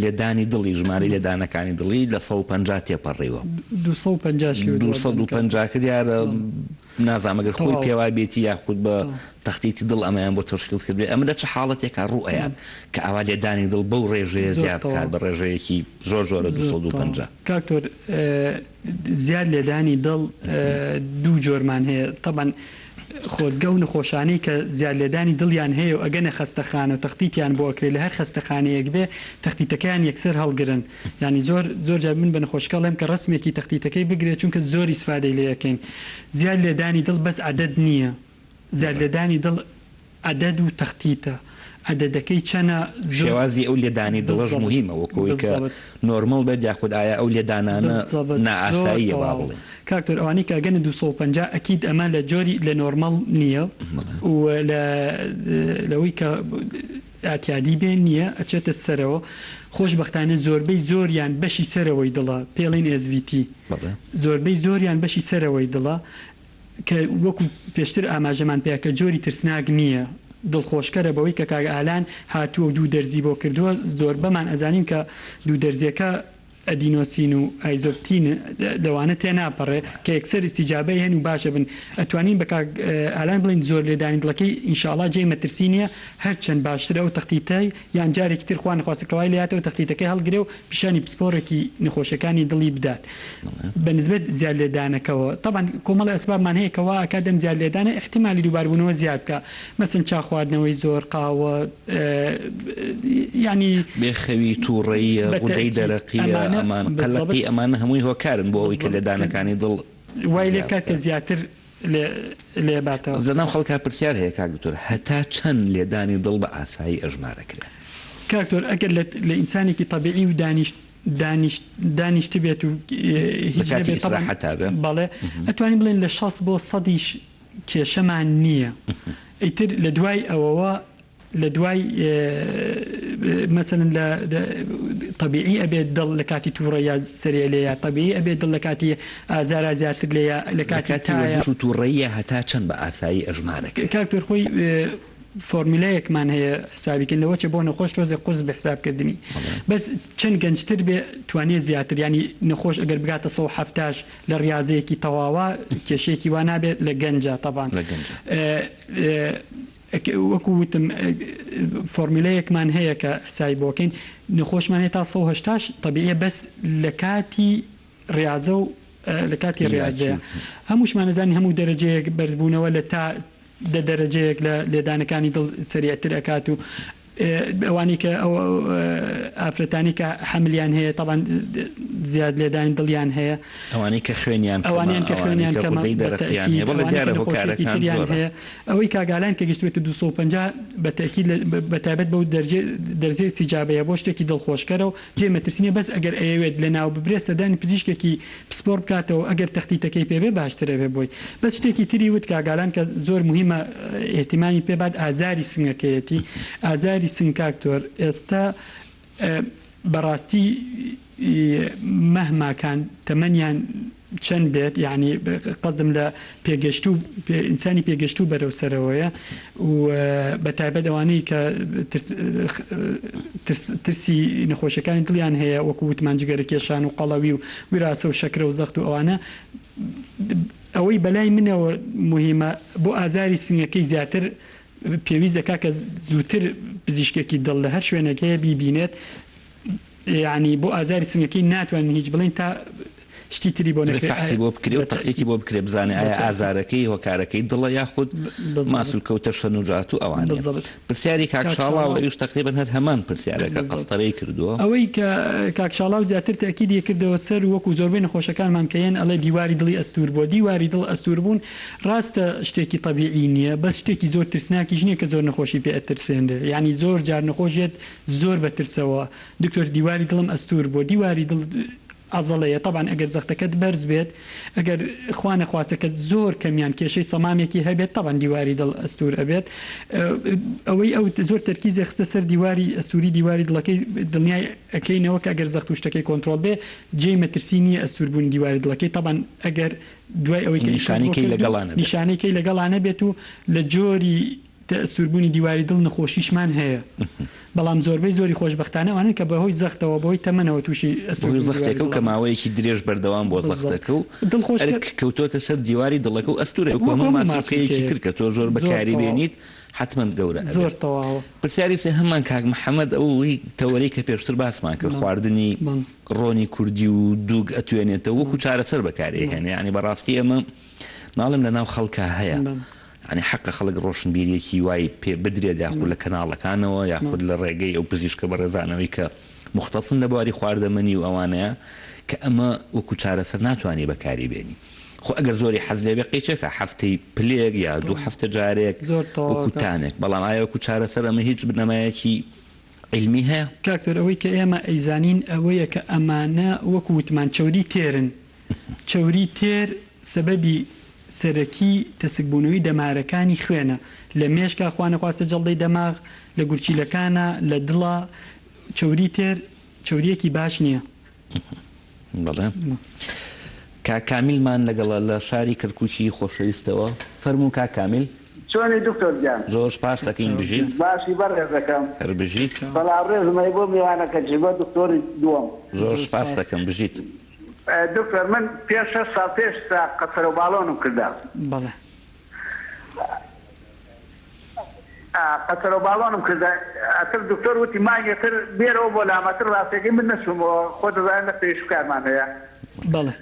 لێدانی دڵی ژماری لێدانەکانی دڵی لە 150 تێپەڕیوە 250 کە دیارە نازامەگەر خۆی پێوای بێتی یاخود بە تەختیتی دڵ ئەمەیان بۆ تەشخیص کردێ ئەمە لە چه حاڵەتێکە ڕوئیان کە ئاوا لێدانی دڵ بەو ڕێژەیە زیاد بکات بە ڕێژەیەکی زۆر زۆرە 250 کاکتۆر زیاد لێدانی دڵ دوو جۆرمان هەیە طبعا خۆزگە و نەخۆشانەی کە زیاد لێدانی دڵیان هەیە و ئەگەنە خەستەخانە و تەختیتیان بۆ ئەکرێت لە هەر خەستەخانەیەک بێ تەختیتەکەیان یەکسەر هەڵگرن ینی زۆر جار من بە نەخۆشکەڵێم کە ڕسمێکی تەختیتەکەی بگرێت چونکە زۆری سفادەی لێ یەکەین زیاد لێدانی دڵ بەس عەدەد نییە زیاد لێدانی دڵ عەدەد و تەختیتە عەدەدەکەی چەنە شێوازی ئەو لێدانی دڵش مهمە وەکەوەی کە نۆرمەڵ بێت یاخود ئایا ئەو لێدانانە نائاساییە با بڵێ کاکتۆر ئەوانەی کە ئەگەنە 250 ئەکید ئەمە لە جۆری لە نۆرمەڵ نییە و لەوەی کە ئاتیادی بێن نییە ئەچێتە سەرەوە خۆشبەختانە زۆربەی زۆریان بەشی سەرەوەی دڵە پێڵین SVT زۆربەی زۆریان بەشی سەرەوەی دڵە کە وەکو پێشتر ئاماژەمان پێکە جۆری ترسناک نییە دڵخۆشکەرە بەوەی کە کاگ ئالان هاتووە دوو دەرزی بۆ کردووە زۆر بەمان ئەزانین کە دوو دەرزیەکە ئەدینۆسین و ئایزۆپتین لەوانە تێناپەڕێ کە یەکسەر استیجابەی هەن و باشە بن ئەتوانین بە کاگ ئالان بڵین زۆر لێدانی دڵەکەی ئینشاءڵڵا جێی مەترسی نییە هەرچەند باشترە و تەختیتای یان جارێکی تر خوا نەخواستەکەوای لاتەوە تەختیتەکەی هەڵگرێ و پیشانی پسپۆرێکی نەخۆشەکانی دڵی بدات بەنسبەت زیاد لێدانەکەەوە طبعا کۆمەڵی ئەسبابمان هەیە کەوا ئەکادەم زیاد لێدانە احتیمالی دووباربوونەوە زیاد بکە مەسن چاخواردنەوەی زۆر قاوە ینی بێخەوی تووڕەیی غودەی دەرەقیە ئەمان قەلەقی ئەمانە هەمووی هۆکارن بۆ ئەوەی کە لێدانەکانی دڵ وای لێ بکات کە زیاتر لێباتەوە لەناو خەڵکا پرسیار هەیە کاک دکتۆر هەتا چەند لێدانی دڵ بە ئاسایی ئەژمارەکرێت کاکتۆر ئەگەر لە ئینسانێکی طبیعی و دانیشت بێت و هیچ نەبێت بەڵێ ئەتوانین بڵێن لە 60 بۆ 100 کێشەمان نییە. ئیتر لە دوای ئەوەوە لە دوای مثلن لە طبیعی ئەبێت دڵ لە کاتی تووڕە یا سەرێ لێە طبیعی ئەبێت دڵ لە کاتی ئازارە زیاتر لێە لە کاتی تووڕەیە هەتا چەند بە ئاسایی ئەژمارەکە. کاکتۆر خۆی فۆرمیلەیەکمان هەیە حسابیکن لەوەچە بۆ نەخۆش ڕۆزێک قوز بە حسابکردنی بەس چەند گەنجتر بێ توانێت زیاتر ینی نەخۆش ئەگەر بگاتە 170 لە ڕاضەیەکی تەواوە کێشێکی وا نابێت لە گەنجە تەبان وەکو وتم فۆرمیلەیەکمان هەیە کە حسابی بۆکەین نەخۆشمان هەیە تا 180 طبیعیە بەس لە کاتی ڕاضە و لە کاتی ڕاضەیە هەمووشمان نەزانین هەموو دەرەجەیەک بەرزبوونەوە لە تا دەرەجەیەک لە لێدانەکانی دڵ سەریعتر ئەکات و ئەوانی کە ئەو ئافرەتانی کە حملیان هەیە طبعا زیاد لێدانی دڵیان هەیە ئەوانەی کە خوێنیان کەمەتریان هەیە ئەوەی کاگالان کە گەشتوێتە 250 بەتابەت بەو دەرزەی سیجابەیە بۆ شتێکی دڵخۆشکەرە و جێمەترسینە بەس ئەگەر ئەوێت لە ناو ببرێ سەدانی پزیشکێکی پسپۆر بکاتەوە ئەگەر تەختیتەکەی پێبێ باشترە بێ بۆی بەس شتێکی تری وت کاگالان کە زۆر مهمە احتیمامی پێبات ئازاری سنگەکەیەتی ئازاری سنگاکتۆر ئێستا بەڕاستی مەهماکان تەمەنیان چەند بێت یعنی قەزم لە پێگەشتو ئینسانی پێگەشتو بەرەو سەرەوەیە و بەتایبەت ئەوانەی کە ترسی نەخۆشیەکانی دڵیان هەیە وەکو وتمان جگەرە کێشان و قەڵەوی و ویراسە و شەکرە و زەخت و ئەوانە ئەوەی بەلای منەوە مهمە بۆ ئازاری سنگەکەی زیاتر پێویست دەکا کە زووتر پزیشکێکی دڵ لە هەر شوێنەکەیە بیبینێت یعنی بۆ ئازاری سنگەکەی ناتوانین هیچ بڵین تا شتی تری بۆ نەفحسی بۆ بکرێ و تەختێکی بۆ بکرێ بزانێ ئایا ئازارەکەی هۆکارەکەی دڵە یاخود ماسول کەوتە شەنوجات و ئەوان پرسیاری کاکشاڵا و ئەویش تقریبا هەر هەمان پرسیارەکە قەستەرەی کردووە ئەوەی کە کاکشاڵا و زیاتر تاکیدی کردەوە سەر وەکو زۆربەی نەخۆشەکانمان کەیەن ئەڵێ دیواری دڵی ئەستور بۆ دیواری دڵ ئەستور بوون ڕاستە شتێکی طبیعی نییە بەس شتێکی زۆر ترسناکیش نییە کە زۆر نەخۆشی پێ ئەترسێنرێ یعنی زۆر جار نەخۆشێت زۆر بەترسەوە دکتۆر دیواری دڵم ئەستور بۆ دیواری دڵ ئازەڵەیە طبعا ئەگەر زەختەکەت بەرز بێت ئەگەر خوانە خواستەکەت زۆر کەمیان کێشەی سەمامێکی هەبێت طبعا دیواری دڵ ئەستور ئەبێت ئەوەی ئەو زۆر تەرکیزی خستە سەر دیواری ئەستوری دیواری دڵەکەی دڵنیای ئەەکەینەوە کە ئەگەر زەخت و شتەکەی کۆنتترۆل بێ جێ مەترسی نیە ئەستوربوون دیواری دڵەکەی طبعا ئەگەر دوای ئەوەی نیشانەکەی لەگەڵانە بێت و لە جۆری سوربوونی دیواری دڵ نەخۆشیشمان هەیە بەڵام زۆربەی زۆری خۆشبەختانەوانن کە بەهۆی زەختەوە بەهۆی تەمەنەوە تووشی زەختەکە و کە ماوەیەکی درێژ بەردەوام بۆ زەختەکە و دڵخۆش کەوتۆتە سەر دیواری دڵەکە و ئەستورە ماسکەیەکی تر کە تۆ زۆر بەکاری بێنیت حتمما گەورە زۆر تەواو پرسیاری سێ هەمان کاک محەممەد ئەوی تەوەری کە پێشتر باسمان کرد خواردنی ڕۆنی کوردی و دووگ ئەتوێنێتەوە وەکو چارەسەر بەکارێهێنێ ینی بەڕاستی ئەمە ناڵم لە ناو خەڵکە هەیە ینی حق خەڵک ڕۆشنبیریەکی وای پێ بدرێت یاخود لە کەناڵەکانەوە یاخود لە ڕێگەی ئەو پزیشکە بەڕێزانەوەی کە مختصن لە بواری خواردەمەنی و ئەوانەیە کە ئەمە وەکو چارەسەر ناتوانانی بەکاری بێنی خۆ ئەگەر زۆری حەز لێبێ قیچەکە هەفتەی پلێک یا دوو هەفتە جارێک وەکوتانێک بەڵام ئایا وەکو چارەسەر ئەمە هیچ بنەمایەکی علمی هەیە کاکتۆر ئەوەی کە ئێمە ئەیزانین ئەوەیە کە ئەمانە وەکو وتمان چەوری تێرن چەوری تێر سەبەبی سەرەکی تەسکبوونەوەی دەمارەکانی خوێنە لە مێشکە خوانەخواستە جەڵدەی دەماغ لە گورچیلەکانە لە دڵە چەوری تێر چەوریەکی باش نییە بەڵێ کاکامیلمان لەگەڵە لە شاری کەرکووکی خۆشەویستەوە فەرموو کاکامیل چۆنی دکتۆر جان زۆر سپاس دەکەین بژیت باشی بەڕێزەکەم بژیت بەڵام ڕێزمەی بۆ میوانەکە جێبە دکتۆری دووەم زۆر سپاس دەکەم بژیت دکتۆر من پێش 6 ساڵ پێش قەسەر و باڵۆنم کردا بەڵێ قەسەر و باڵۆنم کردا ئەتر دکتۆر وتی مانگێتر بێرەوە بۆ لامەتر ڕاستێکی من نەچوومەوە خۆ دەزانێت لە پێشکارمان هەیە بەڵێ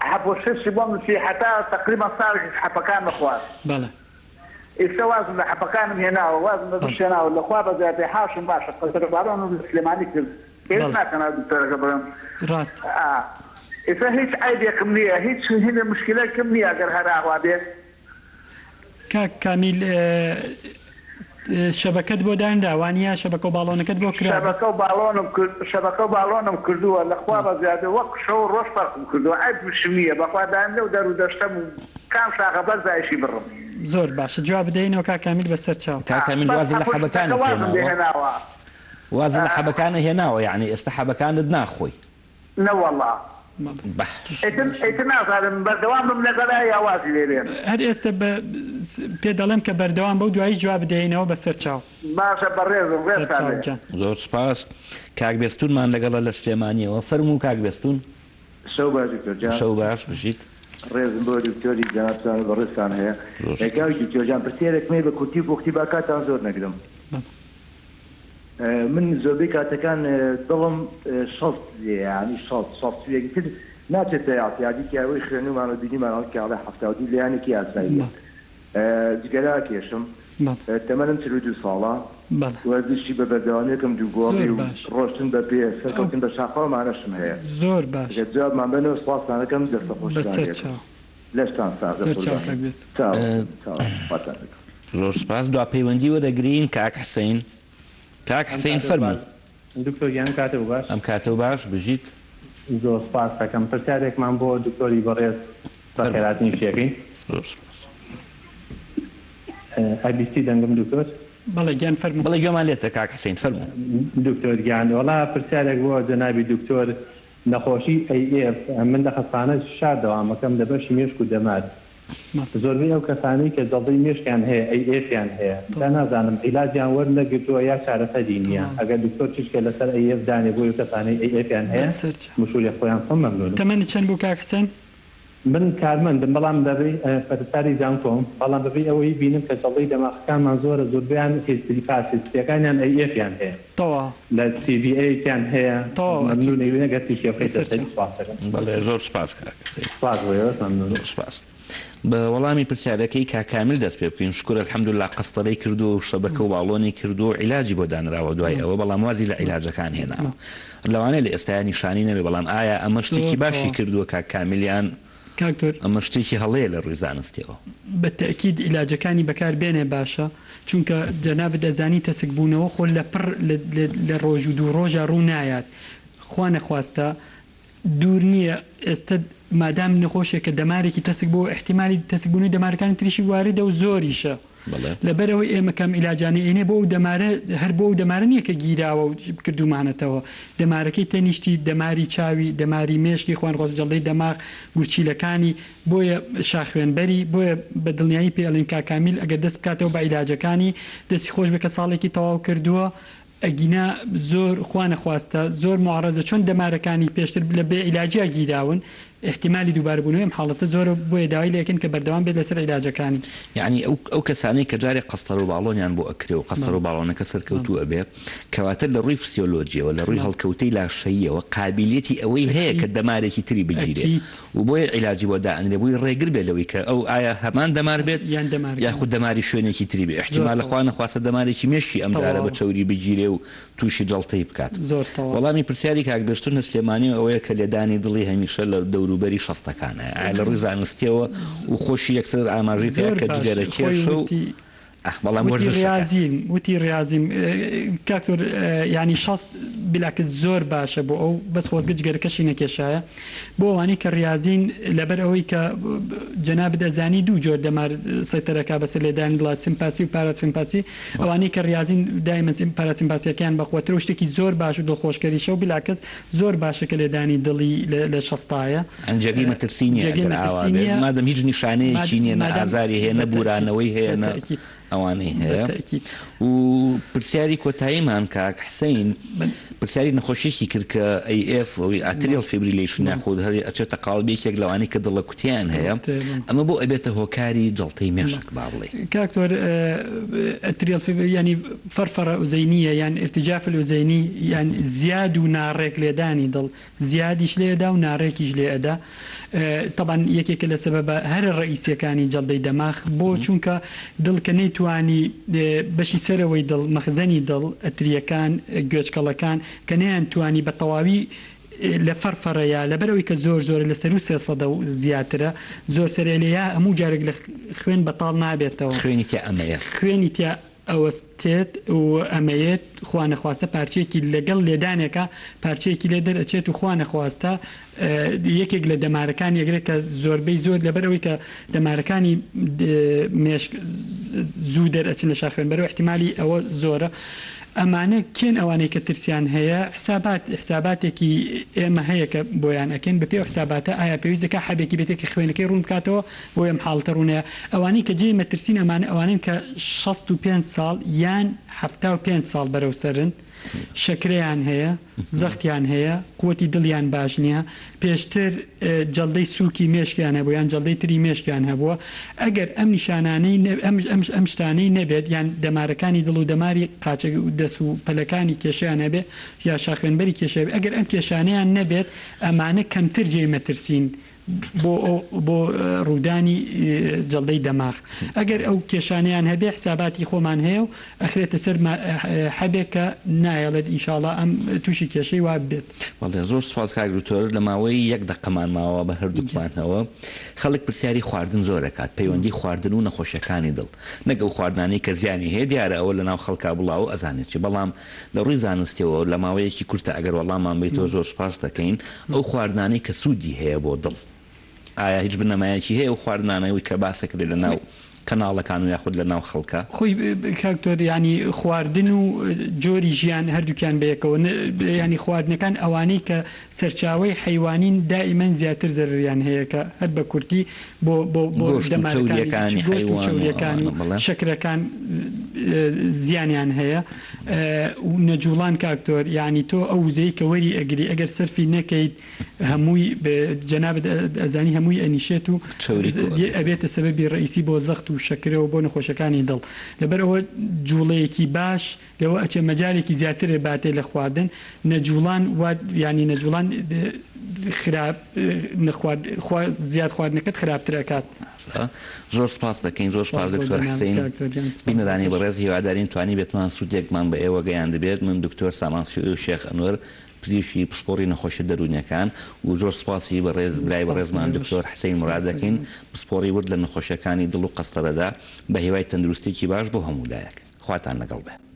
حەپۆشەشی بۆم نووسی حتا تقریبا ساڵێکی حەپەکان بخوارد بەڵێ ئێستا وازم لە حەپەکانم هێناوە وازم لە دوشێناوە لەخوا بەزیاتێ حاشم باشە قەسەر و باڵۆنم لە سلێمانی کرد پێش ناکەنا دکتۆرەکە بڵێم ڕاست ئێستا هیچ عیبێکم نییە هیچ هینە مشکلەکەم نییە ئەگەر هەر ئاوا بێت کاک کامیل شەبەکەت بۆ دانراوانە شەبەکە و باڵۆنەکەت بۆ کرا شەبەکە و باڵۆنم کردووە لەخوا بە زیادە وەک شەو ڕۆژ فەرقم کردووە ئەشمیە بەخوا دایمدە و دەرو دەشتەم و کام شاخە بەر زایشی بڕم زۆر باشە جواب بدەینەوە کاکامیل بەسەر چاو کاکامیل وازی لە حەبەکانت هێناوە وازی لە حەبەکانە هێناوە یعنی ئێستا حەبەکانت ناخۆی نەوەڵڵا ئیتر نازانم بەردەوام بم لەگەڵای یاوازی لێرێن هەر ئێستا پێ دەڵێم کە بەردەوام بەو دوایی جواب بدەینەوە بەسەر چاو باشە بەڕێزم زۆر سپاس کاک بێستونمان لەگەڵە لە سلێمانیەوە فەرموو کاک بێستون شەو باش بژیت ڕێزم بۆ دکتۆری جانابتان بەڕێستان هەیە ئەگاوی دکتۆرجان پرسیارێکمێ بە کورتی پوختی باکاتان زۆر نەگرم من زۆربەی کاتەکان دڵم شەست ینی شەستێکی تر ناچێتە یاعتیادی ئەوەی خوێنومان و بینیمان کاڵە هەفتاودی لەیانێکی یاساییە جگەرا کێشم تەمەنم 42 ساڵە وەرزشی بە بەردەوامێکم دووگۆڵی و ڕۆشتن بە پێ سەرکەوتن بە شاخەوەمانەشم هەیە زۆر باش جوابمان بنەوە سپاسانەکەم دەستەخۆشتان لەشتان زۆر سپاس دوا پەیوەندی وەدەگرین کاک حسەین کاک حسەین فەرموو دکتۆریان کاتە باش ئەم کاتە باش بژیت زۆر سپاس دەکەم پرسیارێکمان بۆ دکتۆری بەڕێز بەخێراتنی شێکین ئەبیستی دەنگم دکتۆر بەڵێ گیان فەرموو بەڵێ گوێمان لێتە کاک حسەین فەرموو دکتۆر گیان وەڵا پرسیارێک بۆ جەنابی دکتۆر نەخۆشی AF من لە خەستانە شار دەوامەکەم لە بەشی مێشک و دەمار زۆربەی ئەو کەسانەی کە دڵی مێشکیان هەیە AF-یان هەیە تا نازانم عیلاجیان وەرنەگرتووە یا چارەسەری نییە ئەگەر دکتۆر چشکە لەسەر AF دانێ بۆ کەسانەی AF-یان هەیە مشوری خۆیان خۆم مەمنون تەمەنی چەند بوو کاک حسەین من کارمەندم بەڵام دەبێ پەرستاری جانکۆم بەڵام بەبێ ئەوەی بینم کە دڵی دەماغەکانمان زۆرە زۆربیان هیستری پاسیستیەکانیان AF-یان هەیە لە CVA-یان هەیە مەمنونەگەتی شێفەی زۆر سپاس سپاس بە وەڵامی پرسیارەکەی کاکامل دەست پێ بکەین شکر الحەمدولله قەستەڵەی کردو و شەبەکە و باڵۆنی کردو و عیلاجی بۆ دانراوە دوای ئەوە بەڵام وازی لە عیلاجەکان هێناوە لەوانەیە لە ئێستا نیشانی نەبێ بەڵام ئایا ئەمە شتێکی باشی کردووە کاکامیلیان ئەمە شتێکی هەڵەیە لە ڕووی زانستیەوە بە تەکید عیلاجەکانی بەکاربێنێ باشە چونکە جەنابەت دەزانی تەسک بوونەوە خۆ لە پڕ لە ڕۆژ و دوو ڕۆژە ڕوو نایات خوا نەخواستە دوور نییە ئێستا مادام نەخۆشێکە دەمارێکی تەسک بۆ احتیمالی تەسکبوونی دەمارەکانی تریشی واردە و زۆریشە لەبەرەوەی ئێمە کەم عیلاجانە ئێنێ بۆ ئەو دەمارە هەر بۆ ئەو دەمارە نییە کە گیراوە و کردومانەتەوە دەمارەکەی تەنیشتی دەماری چاوی دەماری مێشکی خوانخواست جەڵدەی دەماغ گورچیلەکانی بۆیە شاخوێنبەری بۆیە بە دڵنیایی پێڵێن کاکامیل ئەگەر دەست بکاتەوە بە عیلاجەکانی دەستی خۆش بکە ساڵێکی تەواو کردووە ئەگینا زۆر خوا نەخواستە زۆر معڕەزە چۆن دەمارەکانی پێشتر لە بێ عیلاجیا گیراون احتیمالی دووباربوونەوەی ئەم حاڵەتە زۆر بۆیە داوای لێکن کە بەردەوام بێت لەسەر عیلاجەکانی یعنی ئەو کەسانەی کە جارێک قەستەر و باڵۆنیان بۆ ئەکرێ و قەستەر و باڵۆنەکە سەرکەوتووە بێ کەواتە لە ڕووی فسیۆلۆجیەوە لە ڕووی هەڵکەوتەی لاشەییەوە قابلیەتی ئەوەی هەیە کە دەمارێکی تری بگیرێ و بۆیە عیلاجی بۆ دائەنرێ بووی ڕێگر بێت لەوەی کە ئەو ئایا هەمان دەمار بێت یاخود دەماری شوێنێکی تری بێ احتیمال لەخوا نەخواستە دەمارێکی مێشی ئەم جارە بە چەوری بگیرێ و تووشی جەڵتەی بکات وەڵامی پرسیاری کاک بێستون لە سلێمانی ئەوەیە کە لێدانی دڵی هەمیشە لە دەوروبەری شەستەکانە لە ڕووی زانستیەوە و خۆشی یەکسەر ئاماژەی پێ کە جگەرە کێشە و وتی ڕازیم کاکتۆر ینی شەست بلاکەس زۆر باشە بۆ ئەو بەس خۆزگە جگەرەکەشی نەکێشایە بۆ ئەوانی کە ڕازین لەبەر ئەوەی کە جەنابەت دەزانی دوو جۆر دەمار سەیتەرەکە بەسەر لێدانی دڵات سیمپاسی و پاراسیمپاسی ئەوانەی کە ڕازین دایمەن پاراسیمپاسیەکەیان بەخواترە شتێکی زۆر باش و دڵخۆشکەریشە و بلاکەس زۆر باشە کە لێدانی دڵی لە شەستایە ئەنجەگی مەترسینیە مادەم هیچ نیشانەیەکی نیە ئازاری هەیە نەبورانەوەی هەیە ئەوانەی هەیە و پرسیاری کۆتاییمان کاک حسەین پرسیاری نەخۆشیێکی کرد کە AF ئاتریال فیبریلیشن یاخود هەر ئەچێتە قاڵبێکێک لەوانەی کە دڵە کوتیان هەیە ئەمە بۆ ئەبێتە هۆکاری جەڵتەی مێشک با بڵێ کاکتۆر ئەتریال ینی فەرفەرە ئوزەینیە یان ارتجاف الأوزەینی یان زیاد و ناڕێک لێدانی دڵ زیادیش لێدا و ناڕێکیش لێدا طبعا یەکێکە لە سەبەبە هەر ڕئیسیەکانی جەڵدەی دەماغ بۆ چونکە دڵ کە نەیتوانی بەشی سەرەوەی دڵ مەخزەنی دڵ ئەتریەکان گوێچکەڵەکان کە نەیان توانی بە تەواوی لە فەرفەرەیە لەبەرەوەی کە زۆر زۆر لەسەر و 300 و زیاترە زۆر سەرێلەیە هەموو جارێک لە خوێن بەتاڵ نابێتەوە خوێنی تیا ئەمەیە خوێنی تیا ئەوەستێت و ئەمەیەت خوا نەخواستە پارچەیەکی لەگەڵ لێدانێکە پارچەیەکی لێ دەرەچێت و خوا نەخواستە یەکێک لە دەمارەکان یەکرێت کە زۆربەی زۆر لەبەرەوەی کە دەمارەکانی مێشک زوو دەرەچن لە شاخ خوێنبەرەوە احتیمالی ئەوە زۆرە. ئەمانە کێن ئەوانەی کە ترسیان هەیە حساباتێکی ئێمە هەیە کە بۆیان ئەکەن بەپێ حساباتە ئایا پێویستەکە حەبێکی بێتێک کە خوێنەکەی ڕوون بکاتەوە بۆ ئەم حاڵتە ڕوونەیە ئەوانەی کە جێ مەترسین ئەوانن کە 65 ساڵ یان 75 ساڵ بەرەو سەرن شەکرەیان هەیە زەختیان هەیە قوتی دڵیان باش نییە پێشتر جەڵدەی سووکی مێشکیان هەبوو یان جەڵدەی تری مێشکیان هەبووە ئەگەر ئەم نیشانانەی ئەم شتانەی نەبێت یان دەمارەکانی دڵ و دەماری قاچە دەست و پەلەکانی کێشیان هەبێت یا شاخێنبەری کێشە ئەگەر ئەم کێشانەیان نەبێت ئەمانە کەمتر جێ مەترسین بۆ ڕوودانی جەڵدەی دەماغ ئەگەر ئەو کێشانیان هەبێ حساباتی خۆمان هەیە و ئەخرێتە سەر حەبێکە نایەڵێت ئینشاءڵڵا ئەم تووشی کێشەی وا بێت. وەڵێ زۆر سوپاس کاک دکتۆر لە ماوەی 1 دقەمان ماوە بە هەردووکمانەوە خەڵک پرسیاری خواردن زۆرەکات پەیوەندی خواردن و نەخۆشیەکانی دڵ نەک ئەو خواردنانەی کە زیانی هەیە دیارە ئەوە لە ناو خەڵکا بڵاو و ئەزانێت چی بەڵام لە ڕووی زانستیەوە لە ماوەیەکی کورتە ئەگەر وەڵامان بیتەوە زۆر سوپاس دەکەین ئەو خواردنانەی کە سوودی هەیە بۆ دڵ ئایا هیچ بنەمایەکی هەیە و خواردنانەوەی کە باسەکرێت لە ناو کەناڵەکان و یاخود لە ناو خەڵکە خۆی کاکتۆر ینی خواردن و جۆری ژیان هەردووکیان بەیەکەوە ینی خواردنەکان ئەوانەی کە سەرچاوی حیوانین دائیمەن زیاتر زەرریان هەیە کە هەر بە کورتی بۆ دەمارەکانی گۆشت و چەوریەکانی شەکرەکان زیانیان هەیە و نەجوڵان کاکتۆر ینی تۆ ئەو وزەی کە وەری ئەگری ئەگەر سەرفی نەکەیت هەمووی جەنابەت ئەزانی هەمووی ئەنیشێت و ئەبێتە سەبەبی ڕئیسی بۆ زەخت و شەکرەوە بۆ نەخۆشەکانی دڵ لەبەرەوە جوڵەیەکی باش لەوە ئەچێ مەجارێکی زیاترێ باتێ لە خواردن نەجوڵان ینی نەجوڵان زیاد خواردنەکەت خراپترەکات. زۆر سپاس دەکەین زۆر سپاس دکتۆر حسین بینەرانی بەڕێز هیوادارین توانی بێتمان سوودێکمان بە ئێوە گەیان دەبێت من دکتۆر سامانسفی و شێخ ئەنوەر پزیشکی پسپۆڕی نەخۆشی دەرونیەکان و زۆر سپاسی لای بەڕێزمان دکتۆر حسین مراد دەکەین پسپۆڕی ورد لە نەخۆشیەکانی دڵ و قەستەرەدا بە هیوای تەندروستێکی باش بۆ هەموو لایەک خواتان لەگەڵ بێت.